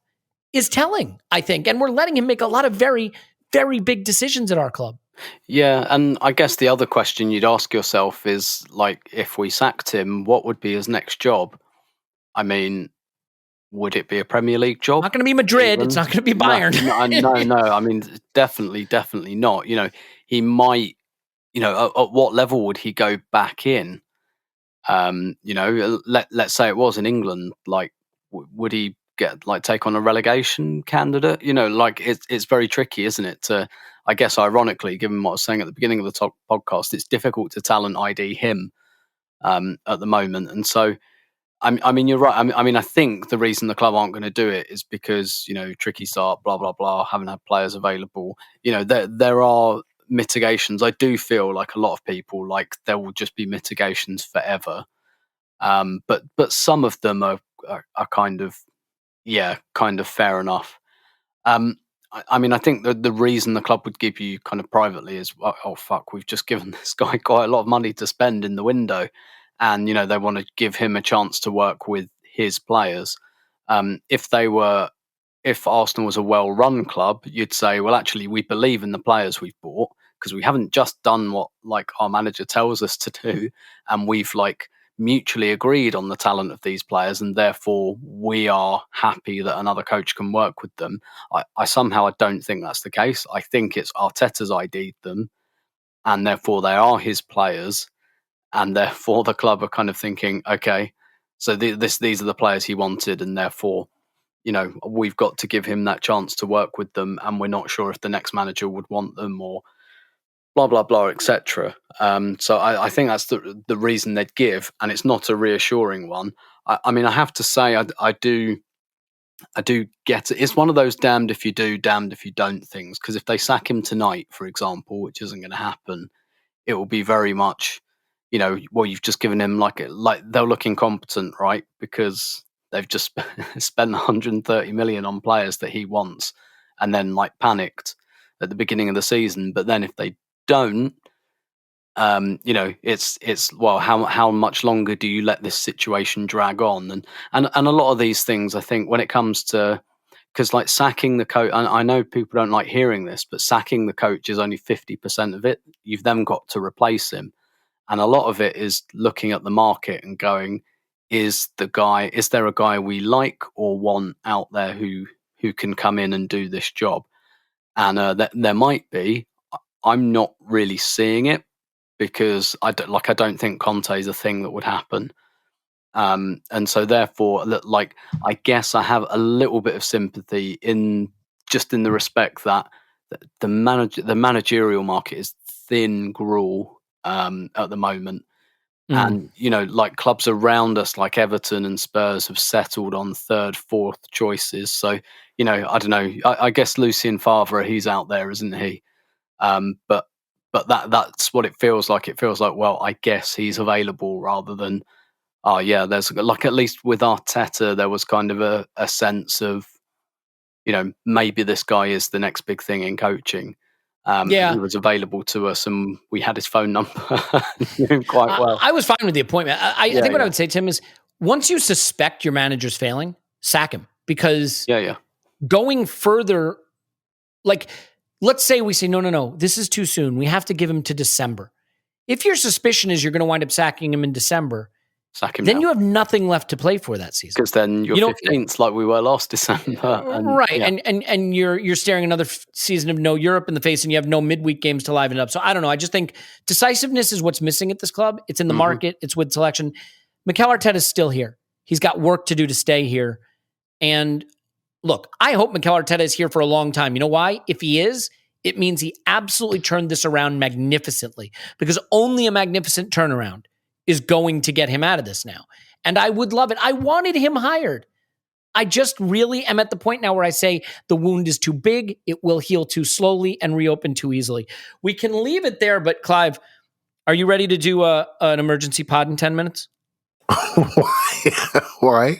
is telling, I think. And we're letting him make a lot of very, very big decisions at our club. Yeah, and I guess the other question you'd ask yourself is, like, if we sacked him, what would be his next job? I mean, would it be a Premier League job? Not going to be Madrid. Even? It's not going to be Bayern. No. I mean, definitely not. You know, he might, you know, at what level would he go back in? You know, let's say it was in England, like, would he take on a relegation candidate? You know, like, it's very tricky, isn't it? I guess, ironically, given what I was saying at the beginning of the podcast, it's difficult to talent ID him at the moment. And so, I mean, you're right. I mean, I think the reason the club aren't going to do it is because, you know, tricky start, blah, blah, blah, haven't had players available. You know, there are mitigations. I do feel like a lot of people, like, there will just be mitigations forever. But some of them are kind of fair enough. I mean, I think the reason the club would give you kind of privately is, oh fuck, we've just given this guy quite a lot of money to spend in the window, and, you know, they want to give him a chance to work with his players. If Arsenal was a well-run club, you'd say, well, actually, we believe in the players we've bought, because we haven't just done what, like, our manager tells us to do, and we've, like, mutually agreed on the talent of these players, and therefore we are happy that another coach can work with them. I somehow don't think that's the case. I think it's Arteta's ID'd them, and therefore they are his players, and therefore the club are kind of thinking, okay, so these are the players he wanted, and therefore, you know, we've got to give him that chance to work with them, and we're not sure if the next manager would want them, or blah blah blah, etc. So I think that's the reason they'd give, and it's not a reassuring one. I mean, I have to say, I do get it. It's one of those damned if you do, damned if you don't things. Because if they sack him tonight, for example, which isn't going to happen, it will be very much, well, you've just given him like they'll look incompetent, right? Because they've just spent 130 million on players that he wants, and then like panicked at the beginning of the season. But then if they don't, it's well, how much longer do you let this situation drag on? And a lot of these things, I think, when it comes to, because like sacking the coach, I know people don't like hearing this, but sacking the coach is only 50% of it. You've then got to replace him, and a lot of it is looking at the market and going, is there a guy we like or want out there who can come in and do this job? And there might be. I'm not really seeing it, because I don't think Conte is a thing that would happen. And so therefore, like, I guess I have a little bit of sympathy in the respect that the managerial market is thin gruel at the moment. And, like clubs around us, like Everton and Spurs, have settled on third, fourth choices. So, I don't know. I guess Lucien Favre, he's out there, isn't he? But that's what it feels like. It feels like, well, I guess he's available, rather than, oh yeah, there's like, at least with Arteta, there was kind of a sense of, maybe this guy is the next big thing in coaching. He was available to us, and we had his phone number. Knew him quite well. I was fine with the appointment. I think what I would say, Tim, is once you suspect your manager's failing, sack him, because going further, like, let's say we say, no, this is too soon. We have to give him to December. If your suspicion is you're going to wind up sacking him in December, sack him then now. You have nothing left to play for that season. Because then you're 15th like we were last December. Right. Yeah. And you're staring another season of no Europe in the face, and you have no midweek games to liven it up. So I don't know. I just think decisiveness is what's missing at this club. It's in the market. It's with selection. Mikel Arteta is still here. He's got work to do to stay here. And look, I hope Mikel Arteta is here for a long time. You know why? If he is, it means he absolutely turned this around magnificently, because only a magnificent turnaround is going to get him out of this now. And I would love it. I wanted him hired. I just really am at the point now where I say the wound is too big, it will heal too slowly, and reopen too easily. We can leave it there, but Clive, are you ready to do an emergency pod in 10 minutes? Why?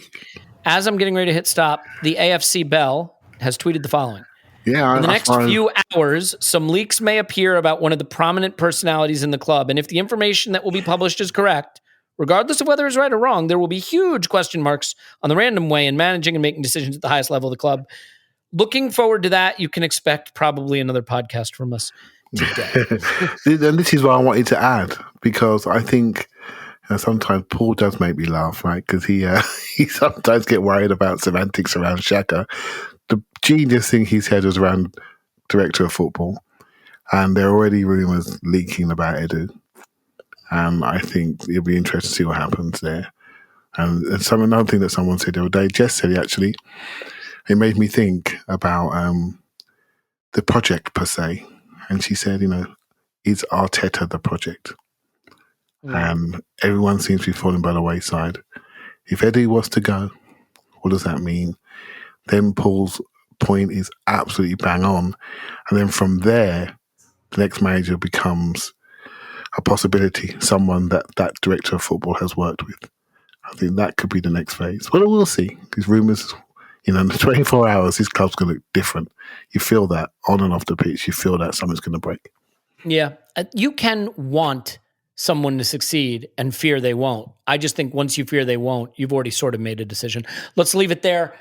As I'm getting ready to hit stop, the AFC Bell has tweeted the following. Yeah, in the next few hours, some leaks may appear about one of the prominent personalities in the club. And if the information that will be published is correct, regardless of whether it's right or wrong, there will be huge question marks on the random way in managing and making decisions at the highest level of the club. Looking forward to that. You can expect probably another podcast from us today. And this is what I wanted to add, because I think sometimes Paul does make me laugh, right? Because he sometimes get worried about semantics around Xhaka. The genius thing he said was around director of football, and there are already rumours leaking about Edu. And I think it'll be interesting to see what happens there. And another thing that someone said the other day, Jess said it actually, it made me think about the project per se. And she said, is Arteta the project? And everyone seems to be falling by the wayside. If Edu was to go, what does that mean? Then Paul's point is absolutely bang on. And then from there, the next manager becomes a possibility, someone that director of football has worked with. I think that could be the next phase. Well, we'll see. These rumours, in the 24 hours, this club's going to look different. You feel that on and off the pitch. You feel that something's going to break. Yeah. You can want someone to succeed and fear they won't. I just think once you fear they won't, you've already sort of made a decision. Let's leave it there.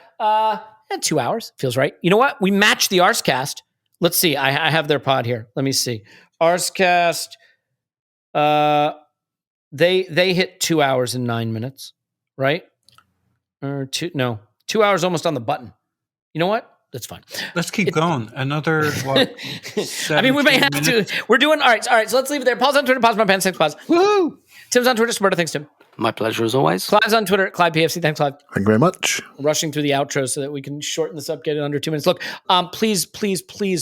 2 hours. Feels right. You know what? We matched the Arscast. Let's see. I have their pod here. Let me see. Arscast. They hit 2 hours and 9 minutes, right? Or 2 hours almost on the button. You know what? That's fine. Let's keep going. Another, what? I mean, we may have to. We're doing, all right. So let's leave it there. Paul's on Twitter, Pause My Pants, 6 Pause. Woohoo! Tim's on Twitter, Smarter. Thanks, Tim. My pleasure as always. Clive's on Twitter at ClivePFC. Thanks, Clive. Thank you very much. Rushing through the outro so that we can shorten this up, get it under 2 minutes. Look, please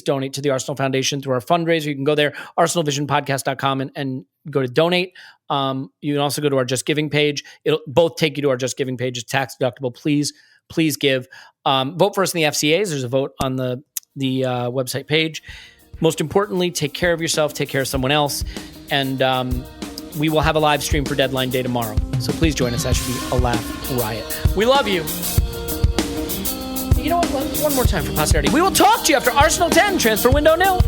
donate to the Arsenal Foundation through our fundraiser. You can go there, arsenalvisionpodcast.com, and go to donate. You can also go to our Just Giving page. It'll both take you to our Just Giving page. It's tax deductible. Please give. Vote for us in the FCAs. There's a vote on the website page. Most importantly, take care of yourself, take care of someone else, and we will have a live stream for Deadline Day tomorrow. So please join us. That should be a laugh riot. We love you. You know what? One more time for posterity. We will talk to you after Arsenal 10, transfer window nil.